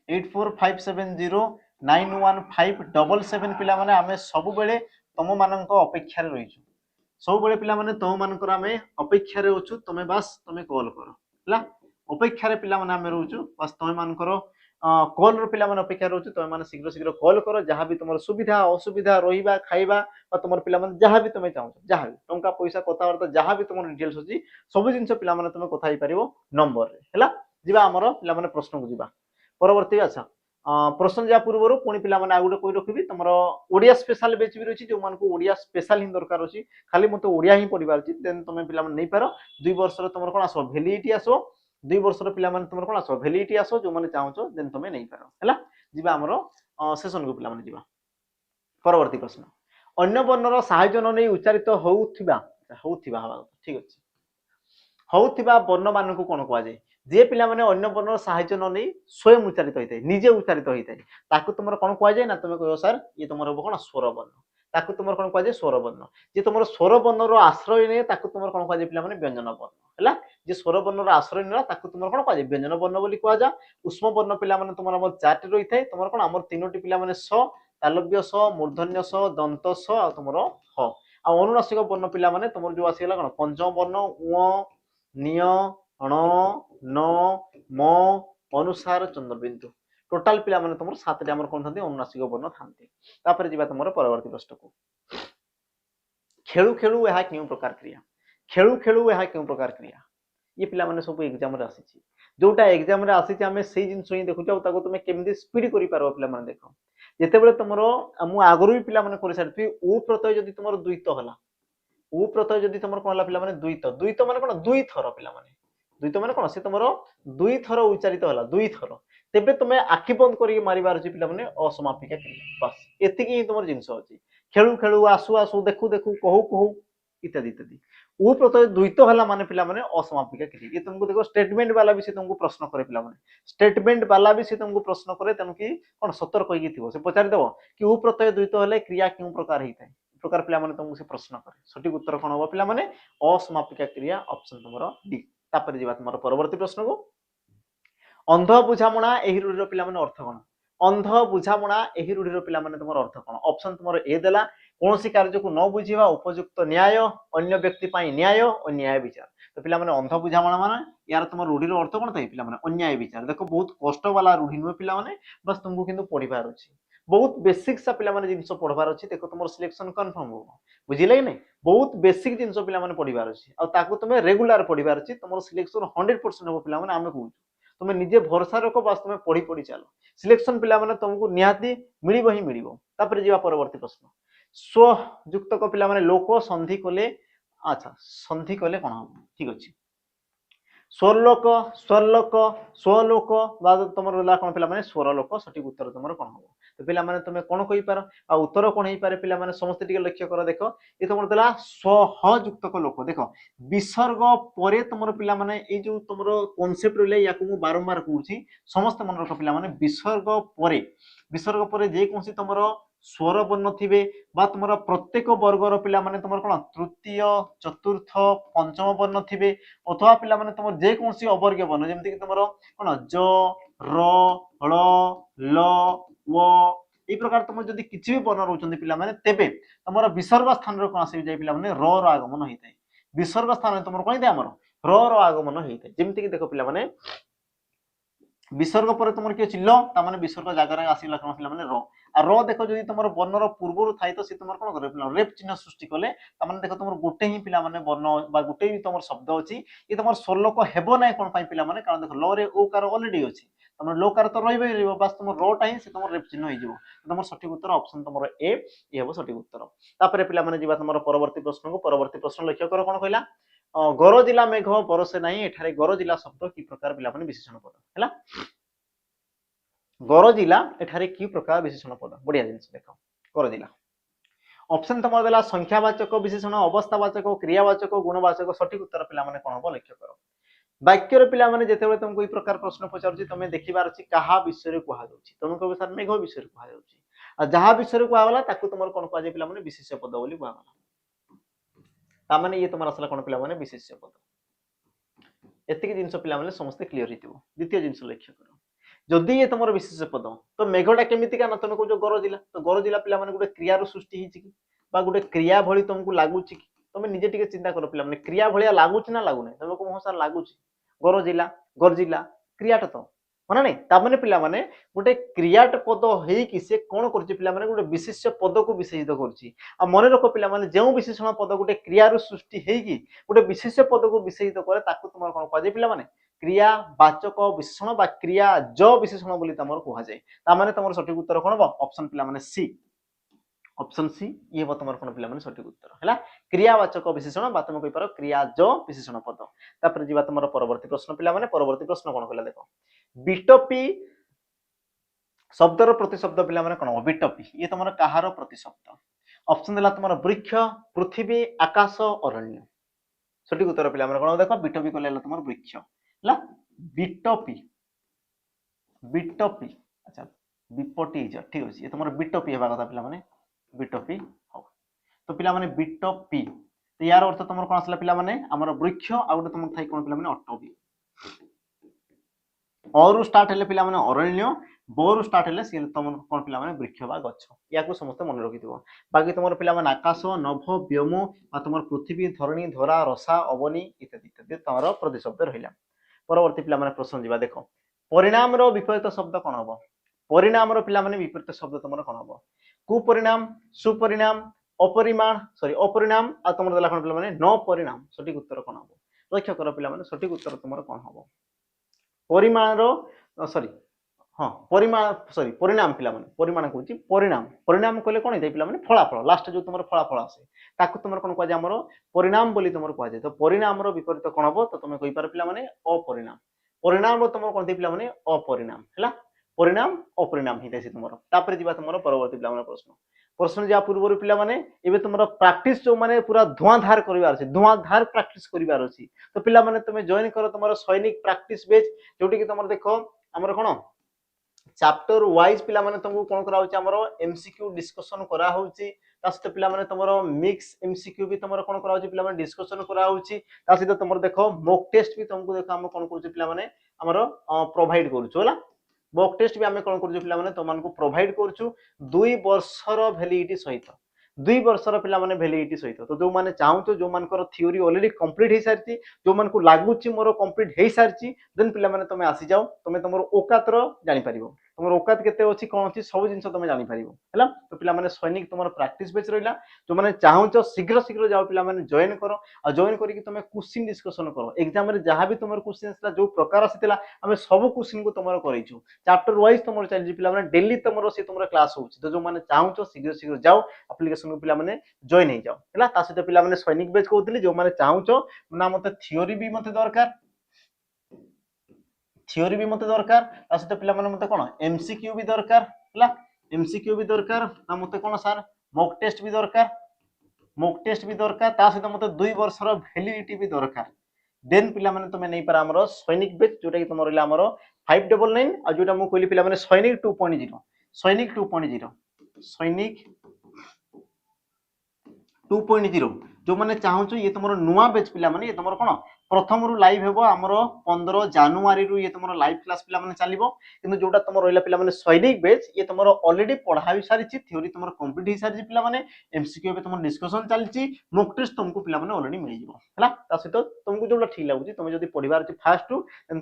8457091577 पिला माने आमे सब बेले तुम मानक अपेक्षा रे रहिछु सब बेले पिला माने तुम मानकर आमे अपेक्षा रे अछु तुमे बस तुमे कॉल करो हला अपेक्षा रे पिला माने आमे रहउछु बस तुमे मानकर कॉल रो पिला माने अपेक्षा रहउछु तुमे माने शीघ्र शीघ्र कॉल करो जहां भी तुमर सुविधा असुविधा रहिबा खाइबा बा तुमर पिला माने जहां भी तुमे चाहू जहां भी टंका पैसा कथा वार्ता जहां भी तुमर डिटेल्स अछि सब जिंस पिला माने तुमे कथा ही परिबो नंबर रे हला जिबा हमर पिला माने प्रश्न को जिबा परवर्ती अच्छा प्रश्न जा पूर्व पुणी पिला माने आगुटे कोइ रखिबी तुमर ओडिया स्पेशल बैच भी रही जो मान को ओडिया स्पेशल ही दरकार अछि खाली मते ओडिया ही पढिबार अछि देन तुमे पिला माने नै पारो 2 वर्ष रे तुमर कोन आसो वैलिडिटी आसो 2 वर्ष रे पिला माने तुमर कोन आसो वैलिडिटी आसो जो माने चाहछो देन तुमे नै पारो हला जिबा हमर सेशन को पिला माने जिबा परवर्ती प्रश्न अन्य वर्णर सहायता न नै उच्चारित होउथिबा हवा ठीक अछि होउथिबा वर्ण मान को कोन कहवा जाय जे पिला माने अन्य वर्णर सहायता न नै स्वयं उच्चारित होइतै निजे उच्चारित होइतै ताकू तुमर कोन कहवा जाय ना तुमे कहयो सर ये तुमर कोन स्वर वर्ण ताकू तुमर कोन कहवा जाय स्वर वर्ण जे तुमर स्वर वर्ण रो आश्रय नै ताकू तुमर कोन कहवा जाय पिला माने व्यंजन वर्ण हला जे स्वर वर्ण रो आश्रय नै ताकू तुमर कोन कहवा जाय व्यंजन वर्ण बोली कहवा जा उष्म वर्ण पिला माने तुमर हमर चार्ट रहितै तुमर कोन हमर तीनोटी पिला माने स तालव्य स मूर्धन्य स दंत स आ तुमर ह आ अनुनासिक वर्ण पिला माने तुमर जो आसीला कोन पंचम वर्ण उ निय अण न म अनुसार चंद्रबिंदु टोटाल पिला माने तुमर 7 टा हमर कोन थांती अनुनासिक वर्ण थांती तापर जिबा तुमर परवर्ती प्रश्न को खेलु खेलु एहा केउ प्रकार क्रिया खेलु खेलु एहा केउ प्रकार क्रिया ये पिला माने सब एग्जाम रे आसी जोटा एग्जाम रे आसी आमे सेही जिंस ही देखु जाउ ताको तुमे केमदी स्पीड करि पारो पिला माने देखो जेतेबेले तुमरो मु आगरु भी पिला माने करि सारथि उ प्रत्यय जदि तुमरो द्वित होला उ प्रत्यय जदि तुमरो कोन होला पिला माने द्वित द्वित माने कोन दुई थर पिला माने द्वित माने कोन से तुमरो दुई थर उच्चारित होला दुई थर तेबे तुमे आखि बंद करि मारिबार अछि पिला माने असमापिका क्रिया बस एतिकी ही तुमर जिंस अछि खेलु खेलु आसु आसु देखु देखु कहू कहू इत्यादि इत्यादि उ प्रत्यय द्वित होला माने पिला माने असमापिका क्रिया ये तुमको देखो स्टेटमेंट वाला भी से तुमको प्रश्न करे पिला माने स्टेटमेंट वाला भी से तुमको प्रश्न करे तनु कि कोन सतर्क होई थिबो से पचारि देबो कि उ प्रत्यय द्वित होले क्रिया केउ प्रकार हेइतै प्रकार पिला माने तुमको से प्रश्न करे सठिक उत्तर कोन हो पिला माने असमापिका क्रिया ऑप्शन तुमरो डी तापर जिबा तुमरो परवर्ती प्रश्न को अंध बुझामणा एही रूढिर पिला माने अर्थ कोन अंध बुझामणा एही रूढिर पिला माने तुमरो अर्थ कोन ऑप्शन तुमरो ए देला कोनोसी कार्य को न बुझिबा उपयुक्त न्याय अन्य व्यक्ति पई न्याय और न्याय विचार तो पिला माने अंध बुझामणा माने यार तुम रूढिर अर्थ कोन थाई पिला माने अन्याय विचार देखो बहुत कष्ट वाला रूढि नु पिला माने बस तुमको किंतु पढिबार अछि बहुत बेसिक सा पिला माने जिंस पढबार अछि देखो तुमर सिलेक्शन कंफर्म हो बुझिले कि नै बहुत बेसिक जिंस पिला माने पढिबार अछि आ ताको तुमे रेगुलर पढिबार अछि तुमर सिलेक्शन 100% हो पिला माने आमे कहू तुमे निजे भरोसा रखो बस तुमे पढी पढी चलो सिलेक्शन पिला माने तुमको निहाती मिलिबो ही मिलिबो तापर जिबा परवर्ती प्रश्न स्व युक्त को पिला माने लोक संधि कोले अच्छा संधि कोले कोन हो ठीक अछि स्वरलोक स्वरलोक स्वलोक बाद तुमर होला कोन पिला माने स्वरलोक सठिक उत्तर तुमर कोन हो तो पिला माने तुमे कोन कहि पारो आ उत्तर कोन हे पारे पिला माने समस्त टिके लक्ष्य करो देखो ए तुमर देला स्व युक्त को लोक देखो विसर्ग परे तुमर पिला माने ए जो तुमर कांसेप्ट रहले याकू मु बारंबार कहूची समस्त मन रख पिला माने विसर्ग परे जे कोनसी तुमर स्वर वर्ण थिबे बा तुमर प्रत्येक वर्गर पिला माने तुमर कोन तृतीय चतुर्थ पंचम वर्ण थिबे अथवा पिला माने तुमर जे कोनसी अवर्ग वर्ण जेमति कि तुमर कोन ज र ळ ल व ए प्रकार तुम जदि किछि भी वर्ण रहउछन्ति पिला माने तेबे तुमर विसर्ग स्थान रो कोन आसी जाय पिला माने र रो आगमन होइतै विसर्ग स्थान तुमर कोन दे हमर र रो आगमन होइतै जेमति कि देखो पिला माने विसर्ग पर तुमर के चिल्लो ता माने विसर्ग जागा रे आसीला कोन पिला माने र आ रो देखो जदि तुमर वर्णर पूर्वरु थाई तो से तुमर कोन करे पिला रेप चिन्ह सृष्टि कले ता माने देखो तुमर गुटे ही पिला माने वर्ण बा गुटे ही तुमर शब्द अछि ये तुमर स्वरलोक हेबो नै कोन पई पिला माने कारण देखो ल रे ओ कार ऑलरेडी अछि तुमर लो कार तो रहबे रहबो बस तुमर रो टा ही से तुमर रेप चिन्ह होई जिवो तुमर सठिक उत्तर ऑप्शन तुमर ए ये हेबो सठिक उत्तर तापरे पिला माने जिबा तुमर परवर्ती प्रश्न को परवर्ती प्रश्न लक्ष्य करो कोन कहला गरजिला मेघ बरसे नाही एठारे गरजिला शब्द की प्रकार पिला माने विशेषण पद हैला गरजिला एठारे की प्रकार विशेषण पद बढ़िया जिंस देखो गरजिला ऑप्शन तुम देला संख्यावाचक विशेषण अवस्थावाचक क्रियावाचक गुणवाचक सठिक उत्तर पिला माने कोन हो लक्ष्य करो ବାକ୍ୟର ପିଲାମାନେ ଯେତେବେଳେ ତମକୁ ଏଇ ପ୍ରକାର ପ୍ରଶ୍ନ ପଚାରୁଛି ତମେ ଦେଖିବାର ଅଛି କାହା ବିଷୟରେ କୁହାଯାଉଛି, ତମେ କହିବ ସାର୍ ମେଘ ବିଷୟରେ କୁହାଯାଉଛି। ଆଉ ଯାହା ବିଷୟରେ କୁହାଗଲା ତାକୁ ତମର କଣ କୁହାଯାଏ ପିଲାମାନେ ବିଶେଷ୍ୟ ପଦ ବୋଲି କୁହାଗଲା। ତାମାନେ ଇଏ ତମର ଆସିଲା କଣ ପିଲାମାନେ ବିଶେଷ୍ୟ ପଦ। ଏତିକି ଜିନିଷ ପିଲାମାନେ ସମସ୍ତେ କ୍ଲିୟର ହେଇଥିବ। ଦ୍ୱିତୀୟ ଜିନିଷ ଲକ୍ଷ୍ୟ କର, ଯଦି ଇଏ ତମର ବିଶେଷ୍ୟ ପଦ ତ ମେଘଟା କେମିତିକା ନା ତମେ କହୁଛ ଗରଜିଲା, ତ ଗରଜିଲା ପିଲାମାନେ ଗୋଟେ କ୍ରିୟାରୁ ସୃଷ୍ଟି ହେଇଛି କି ବା ଗୋଟେ କ୍ରିୟା ଭଳି ତମକୁ ଲାଗୁଛି କି? ତମେ ନିଜେ ଟିକେ ଚିନ୍ତା କର ପିଲାମାନେ, କ୍ରିୟା ଭଳିଆ ଲାଗୁଛି ନା ଲାଗୁନାହିଁ? ତମେ କହ ହଁ ସାର୍ ଲାଗୁଛି, ଗରଜିଲା ଗର୍ଜିଲା କ୍ରିୟାଟା ତ ମାନେ ନାଇଁ। ତାମାନେ ପିଲାମାନେ ଗୋଟେ କ୍ରିୟାଟ ପଦ ହେଇକି ସେ କଣ କରୁଛି ପିଲାମାନେ ଗୋଟେ ବିଶେଷ୍ୟ ପଦକୁ ବିଶେଷିତ କରୁଛି। ଆଉ ମନେ ରଖ ପିଲାମାନେ, ଯେଉଁ ବିଶେଷଣ ପଦ ଗୋଟେ କ୍ରିୟାରୁ ସୃଷ୍ଟି ହେଇକି ଗୋଟେ ବିଶେଷ୍ୟ ପଦକୁ ବିଶେଷିତ କରେ ତାକୁ ତମର କଣ କୁହାଯାଏ ପିଲାମାନେ କ୍ରିୟାବାଚକ ବିଶେଷଣ ବା କ୍ରିୟାଜ ବିଶେଷଣ ବୋଲି ତମର କୁହାଯାଏ। ତାମାନେ ତମର ସଠିକ ଉତ୍ତର କଣ ହବ? ଅପସନ ପିଲାମାନେ ସି। অপশন সি ইয়ে হব তোমার কোন পিলাମାନେ সঠিক উত্তর ହେଲା ক্রিয়াবাচক বিশেষণ বা তুমি কইপার ক্রিয়াজ বিশেষণ পদ। তারপরে ଯିବା তোমার পরবর্তী প্রশ্ন পিলাମାନେ, পরবর্তী প্রশ্ন কোন কইলা দেখো, বিটপি শব্দর প্রতিশব্দ পিলাମାନେ কোন হব? বিটপি ইয়ে তোমার কাহার প্রতিশব্দ? অপশন দেলা তোমার বৃক্ষ, পৃথিবী, আকাশ, অরণ্য। সঠিক উত্তর পিলাମାନେ কোন দেখো, বিটপি কইলা হলো তোমার বৃক্ষ ହେଲା। বিটপি বিটপি আচ্ছা বিপটি ঠিক আছে, ইয়ে তোমার বিটপি হেবা কথা পিলাମାନେ বিটপি হব। তো পিলাମାନେ বিটপি তো ইয়ার অর্থ তোমার কোন আসলা পিলাମାନେ ଆମର বৃক্ষ ଆଉ ଗୋଟେ ତମର ଥାଇ কোন ପିଲାମାନେ ଅଟବି। ଅରୁ ଷ୍ଟାର୍ଟ ହେଲେ ପିଲାମାନେ ଅରଣ୍ୟ, ବରୁ ଷ୍ଟାର୍ଟ ହେଲେ ସିଏ ତମର କୋନ ପିଲାମାନେ ବୃକ୍ଷ ବା ଗଛ। ୟାକୁ ସମସ୍ତେ ମନେ ରଖିଥିବ। ବାକି ତମର ପିଲାମାନେ ଆକାଶ, ନଭ, ବ୍ଯୋମ ବା ତମର ପୃଥିବୀ, ଧରଣୀ, ଧରା, ରସା, ଅବନୀ ଇତ୍ୟାଦି ଇତ୍ୟାଦି ତମର ପ୍ରତିଶବ୍ଦ ରହିଲା। ପରବର୍ତ୍ତୀ ପିଲାମାନେ ପ୍ରଶ୍ନ ଯିବା ଦେଖ, ପରିଣାମର ବିପରୀତ ଶବ୍ଦ କଣ ହବ? ପରିଣାମର ପିଲାମାନେ ବିପରୀତ ଶବ୍ଦ ତମର କଣ ହବ? কুপরিণাম, সুপরিণাম, অপরিমাণ সরি অপরিণাম আর তোমার দেলা কোন পিলাମାନେ ন পরিণাম। সঠিক উত্তর কোন হব? লক্ষ্য করো পিলাମାନେ, সঠিক উত্তর তোমার কোন হব? পরিমাণর সরি হ্যাঁ পরিমাণ সরি পরিণাম পিলাମାନେ, পরিমাণ কହୁଛି পরিণাম। পরিণাম কইলে কোন ହେଇଥାଏ ପିଲାମାନେ ফলাফল, লাস্টে ଯୋଉ ତମର ଫଳାଫଳ ଆସେ ତାକୁ ତମର কোন କୁହାଯାଏ? ଆମର ପରିଣାମ ବୋଲି ତମର କୁହାଯାଏ। ତ ପରିଣାମର ବିପରୀତ କୋଣ ହବ? ତ ତମେ କହିପାର ପିଲାମାନେ ଅପରିଣାମ। ପରିଣାମର ତମର କୋନ ହେଇଥାଏ ପିଲାମାନେ ଅପରିଣାମ ହେଲା। परिणाम अपरिणाम ହେଇଥାଏ ତମର। ତାପରେ ଯିବା ତମର ପରବର୍ତ୍ତୀ ପିଲାମାନେ ପ୍ରଶ୍ନ। ପ୍ରଶ୍ନ ଯିବା ପୂର୍ବରୁ ପିଲାମାନେ ଏବେ ତମର ପ୍ରାକ୍ଟିସ ଯୋଉ ମାନେ ପୁରା ଧୂଆଁଧାର କରିବାର ଅଛି, ଧୂଆଁଧାର ପ୍ରାକ୍ଟିସ କରିବାର ଅଛି। ତ ପିଲାମାନେ ତମେ ଜଏନ କର ତମର ସୈନିକ ପ୍ରାକ୍ଟିସ ବେଚ, ଯୋଉଠି କି ତମର ଦେଖ ଆମର କଣ ଚାପ୍ଟର ୱାଇଜ ପିଲାମାନେ ତମକୁ କଣ କରା ହଉଛି? ଆମର ଏମସିକ୍ୟୁ ଡିସ୍କସନ କରା ହଉଛି। ତା ସହିତ ପିଲାମାନେ ତମର ମିକ୍ସ ଏମସିକ୍ୟୁ ବି ତମର କଣ କରା ହଉଛି? ପିଲାମାନେ ଡିସ୍କସନ କରା ହଉଛି। ତା ସହିତ ତମର ଦେଖ ମକ୍ ଟେଷ୍ଟ ବି ତମକୁ ଦେଖ ଆମେ କଣ କରୁଛୁ ପିଲାମାନେ ଆମର ପ୍ରୋଭାଇଡ କରୁଛୁ ହେଲା। मॉक टेस्ट भी आम कौन कर तुमको प्रोवाइड करुँ 2 वर्षर भैलिडिटी सहित, 2 वर्षर पिला भैलिडिटी सहित। तो जो मैंने चाहूँ जो मान थ्योरी ऑलरेडी कंप्लीट हो सारी, जो मान लगुच मोर कंप्लीट हो सारी, देन पिला तुम आसी जाओ, तुम तुम औकातर जापर तुम औकात के अच्छी कौन अच्छी सब जिन तुम जापर है। तो पिला सैनिक तुम प्राक्टिस बेच रहा, जो मैंने चाहूँ शीघ्र शीघ्र जाओ पिला जॉइन कर, और जॉइन करके तुम क्वेश्चन डिस्कसन कर। एग्जाम रे जहाँ भी तुम क्वेश्चन जो प्रकार आसाला आम सब क्वेश्चन को तुम कर चैप्टर वाइज तुम चलती पिला डेली तुम से तुम क्लास हो। तो जो मैंने चाहूँ शीघ्र शीघ्र जाओ एप्लिकेशन को पिला जॉइन हो जाओ है। सहित पिला सैनिक बेच कहते जो मैंने चाहूँ ना मत थ्योरी भी मत दरकार, थ्योरी भी मत दरकार, सहित पिला मत कौन एमसीक्यू भी दरकार है, एमसीक्यू भी दरकार ना मत कौन सार मॉक टेस्ट भी दरकार, मॉक टेस्ट भी दरकार, सहित मत 2 वर्षर वैलिडिटी भी दरकार। देन पिला तुम नहीं पार आमर सैनिक बेच जोटा कि तुम रहा आमर 599 और जोटा मुझे कहली पिला सैनिक 2.0, सैनिक 2.0, सैनिक 2.0 जो मैंने चाहूँ ये तुम नुआ बेच पिला ये तुम कौन प्रथम रु लाइव हेबो आमर 15 जनवरी रु ये तुम लाइव क्लास पिला चलो। कि जोटा तुम रहा पिला सैनिक बेच ये तुम ऑलरेडी पढ़ा हो सारी, थ्योरी तुम कंप्लीट हो सारी पिला एमसीक्यू तुम डिस्कसन चलती, मॉक टेस्ट तुमको पिला ऑलरेडी मिल जाए सहित तुमको जो ठीक लगुच तुम जो पढ़ार अच्छे फास्ट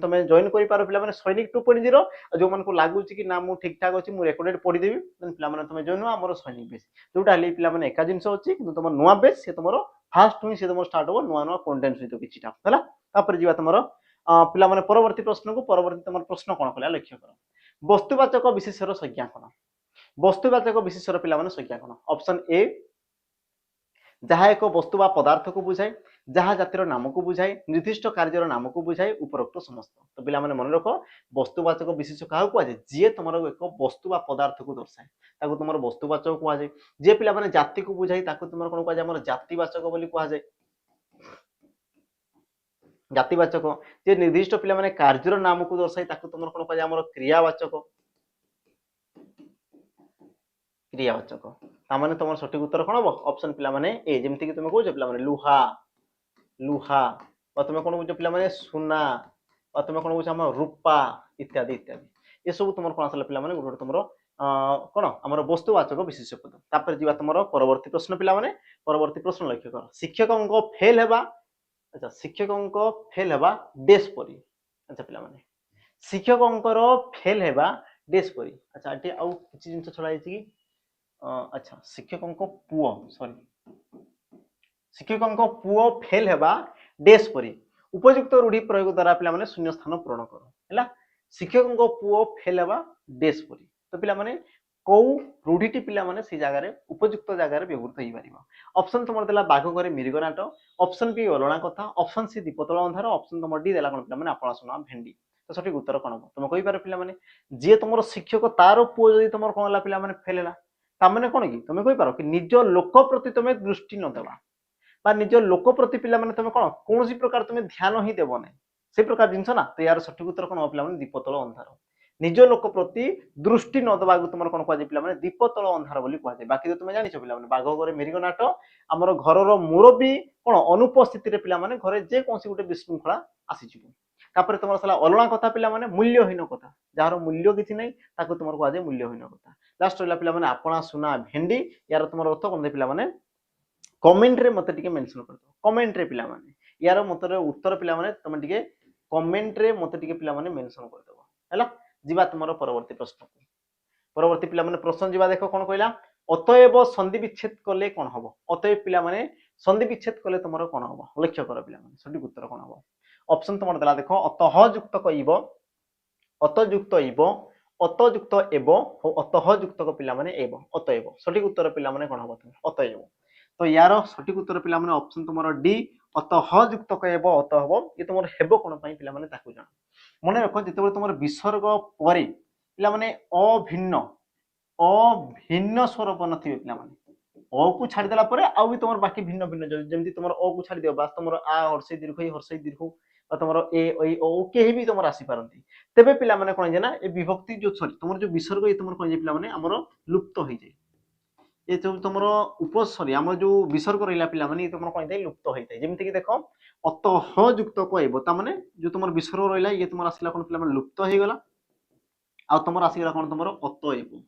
तुम जॉइन कर पिला सैनिक 2.0 जो मन को लगुच कि ना मुझे ठीक ठाक अच्छी मुझे रेकर्डेड पढ़ीदेवी पिला तुम जॉइन हो आम सैनिक बेच जोटा पिला एका जिन अच्छी कि तुम नुआ बेच से तुम फास्ट ही से तुम स्टार्ट हो नुआ नुआ कंटेंट सहित किछिटा है। तापर जीवा तुम पिला परवर्ती प्रश्न को, परवर्ती तुम प्रश्न कौन कला लक्ष्य कर, वस्तुवाचक विशेषर संज्ञा कौन? वस्तुवाचक विशेषर पिला संज्ञा कौन? ऑप्शन ए जहाँ एक वस्तु बा पदार्थ को बुझाए, जहाँ जातिर नाम को बुझाए, निर्दिष्ट कार्यर नाम को बुझाए, उपरोक्त समस्त। तो पिला मन रख वस्तुवाचक विशेष क्या कहुए जी तुम एक वस्तु बा पदार्थ को दर्शाए ताको तुम वस्तुवाचक कहुए, जी पिला जाति को बुझाए तुम कौन कहुए जातिवाचक बोली कहुए। ଜାତିବାଚକ ଯେ ନିର୍ଦ୍ଦିଷ୍ଟ ପିଲାମାନେ କାର୍ଯ୍ୟର ନାମକୁ ଦର୍ଶାଇ ତାକୁ ତମର କଣ କୁହାଯାଏ ଆମର କ୍ରିୟାବାଚକ କ୍ରିୟାବାଚକ ତାମାନେ ତମର ସଠିକ ଉତ୍ତର କଣ ହବ ଅପସନ ପିଲାମାନେ ଏ ଯେମିତି କି ତମେ କହୁଛ ପିଲାମାନେ ଲୁହା ଲୁହା ବା ତମେ କଣ କହୁଛ ପିଲାମାନେ ସୁନା ବା ତମେ କଣ କହୁଛ ଆମର ରୂପା ଇତ୍ୟାଦି ଇତ୍ୟାଦି ଏସବୁ ତମର କଣ ଆସିଲା ପିଲାମାନେ ଗୋଟେ ଗୋଟେ ତମର କଣ ଆମର ବସ୍ତୁବାଚକ ବିଶେଷ୍ୟ ପଦ ତାପରେ ଯିବା ତମର ପରବର୍ତ୍ତୀ ପ୍ରଶ୍ନ ପିଲାମାନେ ପରବର୍ତ୍ତୀ ପ୍ରଶ୍ନ ଲକ୍ଷ୍ୟ କର ଶିକ୍ଷକଙ୍କ ଫେଲ ହେବା अच्छा शिक्षक फेल हेबा डेस परी अच्छा पिला माने शिक्षकंकर फेल हेबा डेस परी अच्छा एटी आउ किछि जिंस छडा आइछि कि अच्छा शिक्षकंक पुओ सॉरी शिक्षकंक पुओ फेल हेबा डेस परी उपयुक्त रूढ़ी प्रयोग द्वारा पिला माने शून्य स्थान पूरण करो हैला शिक्षकंक पुओ फेल हेबा डेस परी तो पिला माने को रूढ़ीटी पिला माने से जगह रे उपयुक्त जगह रे व्यवहृत होई परिबा ऑप्शन तुमर देला बाघ करे मिरिगनाट ऑप्शन बी अलणा कथा ऑप्शन सी दीपतल अंधार ऑप्शन तुम डी देला कोन पिला माने आपणा सुना भेंडी तो सठिक उत्तर कोन हो तुम कहि पारे पिला माने जे तुमर शिक्षक तारो पुओ जदी तुमर कोन ला पिला माने फेलेला ता माने कोन कि तुम कहि पारो कि निज लोक प्रति तुम दृष्टि न देबा बा निज लोक प्रति पिला माने तुम कोन कोनसी प्रकार तुम ध्यान ही देबो नै से प्रकार जिंस ना तो यार सठिक उत्तर कोन हो पिला माने दीपतल अंधार निज लोक प्रति दृष्टि न दबा तुम कौन कह पिला दीपतल अंधार बोली कह बाकी तो तुम जान पिला बाघ घरे मेरिगनाट आमर घर मुरबी कौन अनुपस्थित पिला घरे जेकोसी गोटे विशृंखला आसीज तुम सारा अलणा कथा पिला मूल्यहीन कथा जार मूल्य किसी ना तुम कह मूल्यहीन कथा लास्ट रहा पिला आपणा सुना भेंडी यार तुम अर्थ कौन पिला कमेंट रे मत मेंशन कर दो कमेंट रे पिला यार मत उत्तर पिला तुम कमेंट रे मत पिला मेंशन कर दो हैला जीवा तुमर परवर्ती प्रश्न परवर्ती पिला माने प्रश्न जीवा देखो कोन कहला अतएव संधि विच्छेद कले कोन हबो अतएव पिला माने संधि विच्छेद कले तुमर कोन हबो लक्ष्य कर पिला माने सठिक उत्तर कोन हबो ऑप्शन तुमर देला देखो अतः युक्त कइबो अतयुक्त इबो अतयुक्त एबो और अतः युक्त को पिला माने एबो अतएव सठिक उत्तर पिला माने कोन हबो तुम अतएव तो यार सठिक उत्तर पिला माने ऑप्शन तुमर डी अतः युक्त कइबो अतः हबो ये तुमर हेबो कोन पई पिला माने ताकू जान मन रख जिते तुम विसर्ग पर पे अभिन्न अभिन्न स्वर बन थे पे अ को छाड़देला आउ भी तुम बाकी भिन्न भिन्न जमी तुम अ को छाड़ दियो बास तुम आ हर्षई दीर्घ तुम ए ऐ ओ कहीं भी तुम आसीपारती तेरे पिला कौन ना ये विभक्ति जो सॉरी तुम जो विसर्ग ये तुम कौन पे आमर लुप्त हो जाए ये जो तुम उपसरी आम जो विसर्ग रहा पे तुम कौन लुप्त होता है जमीक देख अतः युक्त कहब ताने जो तुम विसर्ग रहा ये तुम आसला कौन पे लुप्त हो गला आ तुम आसगला कौन तुम अतएव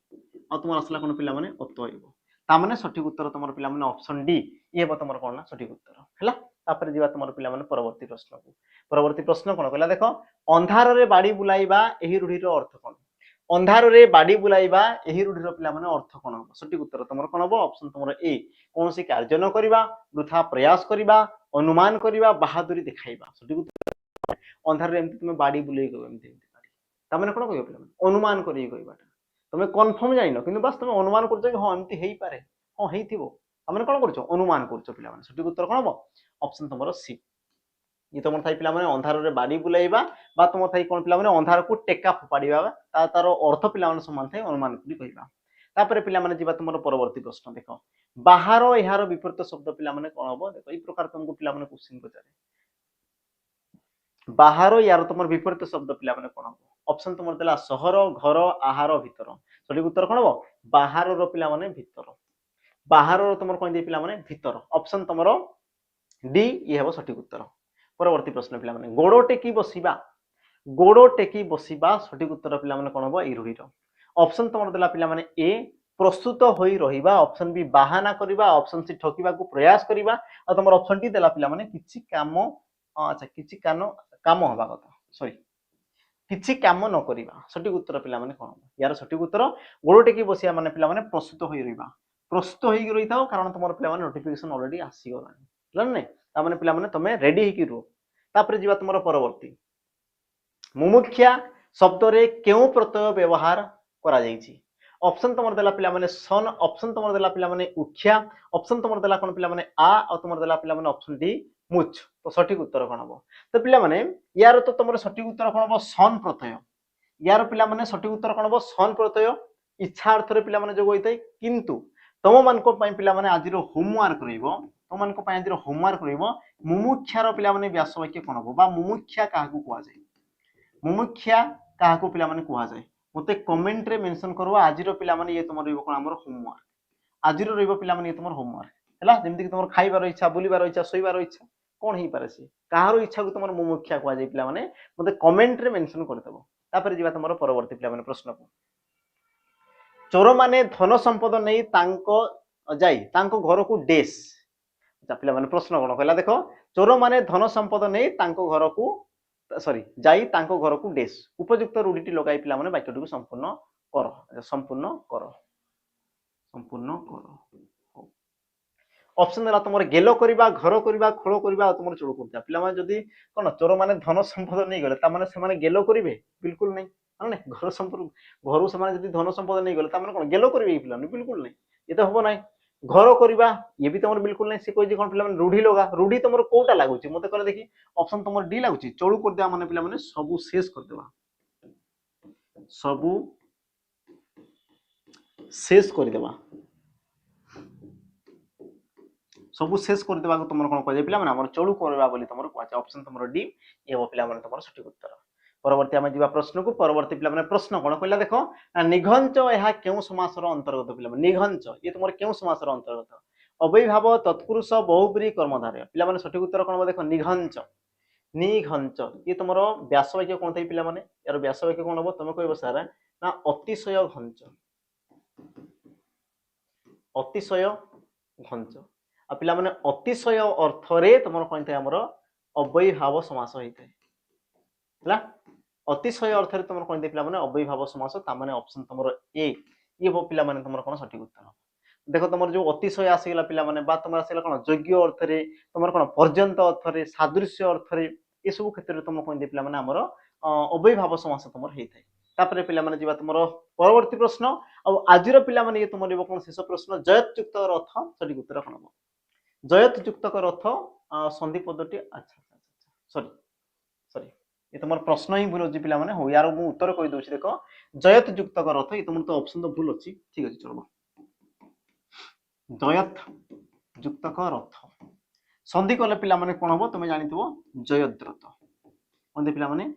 आ तुम आसला कौन पे अतएव ताने सठिक उत्तर तुम पे ऑप्शन डी ये तुम कौन ना सठिक उत्तर है जी तुम पे परवर्ती प्रश्न को परवर्ती प्रश्न कौन कहला देख अंधार रे बाड़ी बुलाइबा एही रूढ़ीर अर्थ कौन अंधार रे बाड़ी बुलाइबा एही रूढ़ीर पिला माने अर्थ कोन हो सठिक उत्तर तुमर कोन हो ऑप्शन तुमर ए कोनसी कार्य न करिबा वृथा प्रयास करिबा अनुमान करिबा बहादुरी दिखाइबा सठिक उत्तर अंधार रे एमति तुम बाड़ी बुलाई गयो एमति ता माने कोन कहियो पिला अनुमान करि गइबाटा तुम कन्फर्म जाइनो किंतु बस तुम अनुमान करछो कि हां एमति हेई पारे हां हेइथिबो ता माने कोन करछो अनुमान करछो पिला माने सठिक उत्तर कोन हो ऑप्शन तुमर सी ये तुम थाई पिला माने अंधार रे बाड़ी बुलाइबा बा तुम थाई कोन पिला माने अंधार को टेका फोपाड़ीबा तार अर्थ पिला माने समान थाई अनुमान करी कहिबा तापर पिला माने जीवा तुमर परवर्ती प्रश्न देखो बाहर यार विपरीत शब्द पिला माने कोन हबो देखो ई प्रकार तुमको पिला माने क्वेश्चन पचारे बाहर यार तुमर विपरीत शब्द पिला माने कोन हबो ऑप्शन तुमर देला शहर घर आहार भीतर सठिक उत्तर कोन हबो बाहर रो पिला माने भीतर बाहर रो तुमर कोन दे पिला माने भीतर ऑप्शन तुमर डी ये हबो सठिक उत्तर परवर्ती प्रश्न पिला माने गोड़ टेकी बसिबा सठिक उत्तर पिला माने कोन हबो ई रूढ़ीर ऑप्शन तुमर देला पिला माने ए प्रस्तुत होई रहिबा ऑप्शन बी बाहाना करिबा ऑप्शन सी ठकिबा को प्रयास करिबा आ तुमर ऑप्शन डी देला पिला माने किछि काम अच्छा किछि काम होबा कथा सॉरी किछि काम न करिबा सठिक उत्तर पिला माने कोन यार सठिक उत्तर गोड़ टेकी बसिया माने पिला माने प्रस्तुत होई रही थाओ कारण तुमर पिला माने नोटिफिकेशन ऑलरेडी आसी गलानी बुझलन नै ता माने पिला माने तमे रेडी ही की रो तापर जीवा तुमर परवर्ती मुमुख्या शब्द रे केउ प्रत्यय व्यवहार करा जाईची ऑप्शन तुमर देला पिला माने सन ऑप्शन तुमर देला पिला माने उख्या ऑप्शन तुमर देला कोन पिला माने आ और तुमर देला पिला माने ऑप्शन डी मुच तो सठिक उत्तर कोन हबो तो पिला माने यार तो तुमर सठिक उत्तर कोन हबो सन प्रत्यय यार पिला माने सठिक उत्तर कोन हबो सन प्रत्यय इच्छा अर्थ रे पिला माने जो होइतै किंतु तम मान को पई पिला माने आजिरो होमवर्क रहइबो तुम मान आज होमवर्क रहिबो मुमुक्षार पिला माने व्यास वाक्य कोन हो बा मुमुक्षा काहाकू कुआ जाय मुमुक्षा काहाकू पिला माने कुआ जाय मते कमेंट रे मेंशन करबो आजिरो पिला माने ये तुमर रहिबो कोन हमर होमवर्क आजिरो रहिबो पिला माने ये तुमर होमवर्क हला जेमति कि तुमर खाइबार इच्छा बुलिबार इच्छा सोइबार इच्छा कोन ही पारे से काहारो इच्छा को तुमर मुमुक्षा कुआ जाय पिला माने मते कमेंट रे मेंशन कर देबो तापर जीवा तुमर परवर्ती पिला माने प्रश्न को चोर माने धन संपद नहीं तांको जाई तांको घर को डेस पिला माने प्रश्न कोन कहला देखो चोर माने धन संपद नहीं तांको घर को सॉरी जाई तांको घर को डेस उपयुक्त रूढ़ीटी लगाई पिला माने वाक्यटी को संपूर्ण कर संपूर्ण कर संपूर्ण कर ऑप्शन देला तुमर गेलो करिबा घर करिबा खोलो करिबा तुमर चोर करता पिला माने जदी कोन चोर माने धन संपद नहीं गले ता माने से माने गेलो करिवे बिल्कुल नहीं माने घर संपद घर से माने जदी धन संपद नहीं गले ता माने कोन गेलो करिवे पिला बिल्कुल नहीं ये तो हबो नहीं घर करिबा ये भी तुमर बिल्कुल नहीं से कोइ जे कोन पिला माने रूढ़ी लगा रूढ़ी तुमर कोटा लागुची मते कहले देखि ऑप्शन तुमर डी लागुची चोळू कर देबा माने पिला माने सबु शेष कर देबा सबु शेष कर देबा सबु शेष कर देबा को तुमर कोन कहै पिला माने हमर चोळू करबा बोली तुमर कहै ऑप्शन तुमर डी ए हो पिला माने तुमर सठिक उत्तर परवर्ती आमे जीवा प्रश्न को परवर्ती पिला माने प्रश्न कोन कहला देखो निघंच एहा केउ समासर अंतर्गत पिला माने निघंच ये तुमर केउ समासर अंतर्गत अवयभाव तत्पुरुष बहुब्री कर्मधारय पिला माने सठिक उत्तर कोन देखो निघंच निघंच ये तुमर व्यास वाक्य कोन थई पिला माने यार व्यास वाक्य कोन हो तुम कहबो सर ना अतिशय घंच अतिशय घंच आ पिला माने अतिशय अर्थ रे तुमर कोन थई हमर अवयभाव समास होइते हला अतिशय अर्थ रे तुमर कोन थई पिला माने अवयभाव समास ता माने ऑप्शन तुमर ए ये हो पिला माने तुमर कोन सठिक उत्तर देखो तुमर जो अतिशय आसीगला पिला माने बा तुमर आसीगला कोन योग्य अर्थ रे तुमर कोन पर्यंत अर्थ रे सादृश्य अर्थ रे ए सब क्षेत्र रे तुम कोन थई पिला माने हमर अवयभाव समास तुमर हेइथाय तापरे पिला माने जीवा तुमर परवर्ती प्रश्न आ आजिरो पिला माने ये तुमर एबो कोन शेष प्रश्न जयत युक्त अर्थ सठिक उत्तर कोन हो जयत युक्त अर्थ संधि पदटी अच्छा सॉरी सॉरी ये तुमर प्रश्न ही भूल अछि पिला माने हो यार मु उत्तर कहि दोछि देखो जयत युक्त अर्थ ये तुमर तो ऑप्शन तो भूल अछि ठीक अछि चलो जयत युक्त अर्थ संधि कले पिला माने कोन हो तुम जानिथबो जयद्रत कोन पिला माने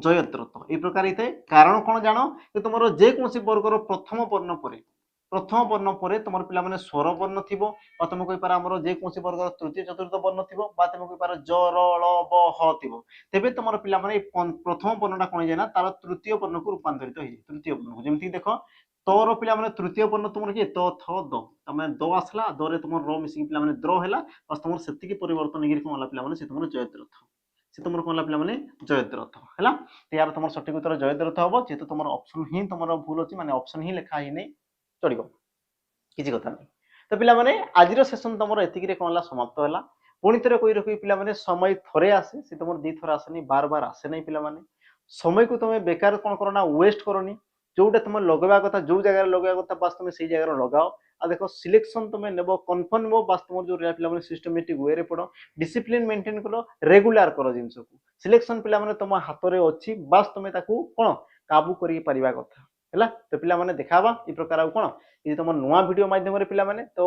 जयद्रत ए प्रकार इते कारण कोन जानो कि तुमरो जे कोनसी वर्गर प्रथम वर्ण परे तुमर पिला माने स्वर वर्ण थिबो बा तुम कहि पारा हमरो जे कोनसी वर्गर तृतीय चतुर्थ वर्ण थिबो बा तुम कहि पारा ज र ल ब ह थिबो तेबे तुमर पिला माने प्रथम वर्णटा कोन जे ना तार तृतीय वर्ण को रूपांतरित होई तृतीय वर्ण जेमति देखो तोर पिला माने तृतीय वर्ण तुमर के त थ द तमे द आसला द रे तुमर र मिसी पिला माने द्र हैला बस तुमर सेति की परिवर्तन गिर कोन पिला माने से तुमर जयद्रथ से तुमर कोन पिला माने जयद्रथ हैला ते यार तुमर सठिक उत्तर जयद्रथ होबो जे तो तुमर ऑप्शन ही तुमर भूल अछि माने ऑप्शन ही लिखा ही नै चढ़िबो किछि कथा नै तो पिला माने आजिरो सेशन तुमर एतिकी रे कोनला समाप्त होला पुणी थरे कोइ रखि पिला माने समय थरे आसे से तुमर दी थरा आसेनी बार बार आसे नै पिला माने समय को तुम बेकार कोन करना वेस्ट करनी जोटा तुम लगवा कथा जो जगह लगवा कथा बस तुम से जगह लगाओ आ देखो सिलेक्शन तुम नेबो कन्फर्म हो बस तुम जो पिला माने सिस्टमैटिक वे रे पड़ो डिसिप्लिन मेंटेन करो रेगुलर करो जिंस को सिलेक्शन पिला माने तुम हाथ रे अछि बस तुम ताकू कोन काबू करी परिबा कथा हैला तो पिला माने देखाबा ई प्रकार आ कोन ये तुम नुआ वीडियो माध्यम रे पिला माने तो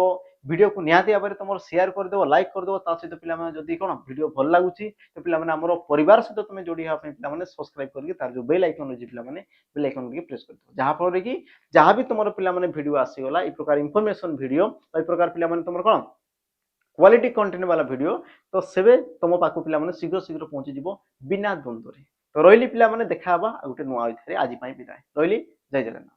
वीडियो को निहाती भाबरे तुम शेयर कर देबो लाइक कर देबो ता सहित पिला माने जदी कोन वीडियो भल लागुची तो पिला माने हमरो परिवार सहित तुम जोडी हा पिला माने सब्सक्राइब करके तार जो बेल आइकन अछि पिला माने बेल आइकन के प्रेस कर दो जहां पर कि जहां भी तुमरो पिला माने वीडियो आसी गला ई प्रकार इंफॉर्मेशन वीडियो ई प्रकार पिला माने तुमरो कोन क्वालिटी कंटेंट वाला वीडियो तो सेबे तुम पाखु पिला माने शीघ्र शीघ्र पहुंची जिवो बिना द्वंद्व रे तो रोइली पिला माने देखाबा आ गुटे नुआ होइथरे आजि पई विदाय रोइली जय जगन्नाथ।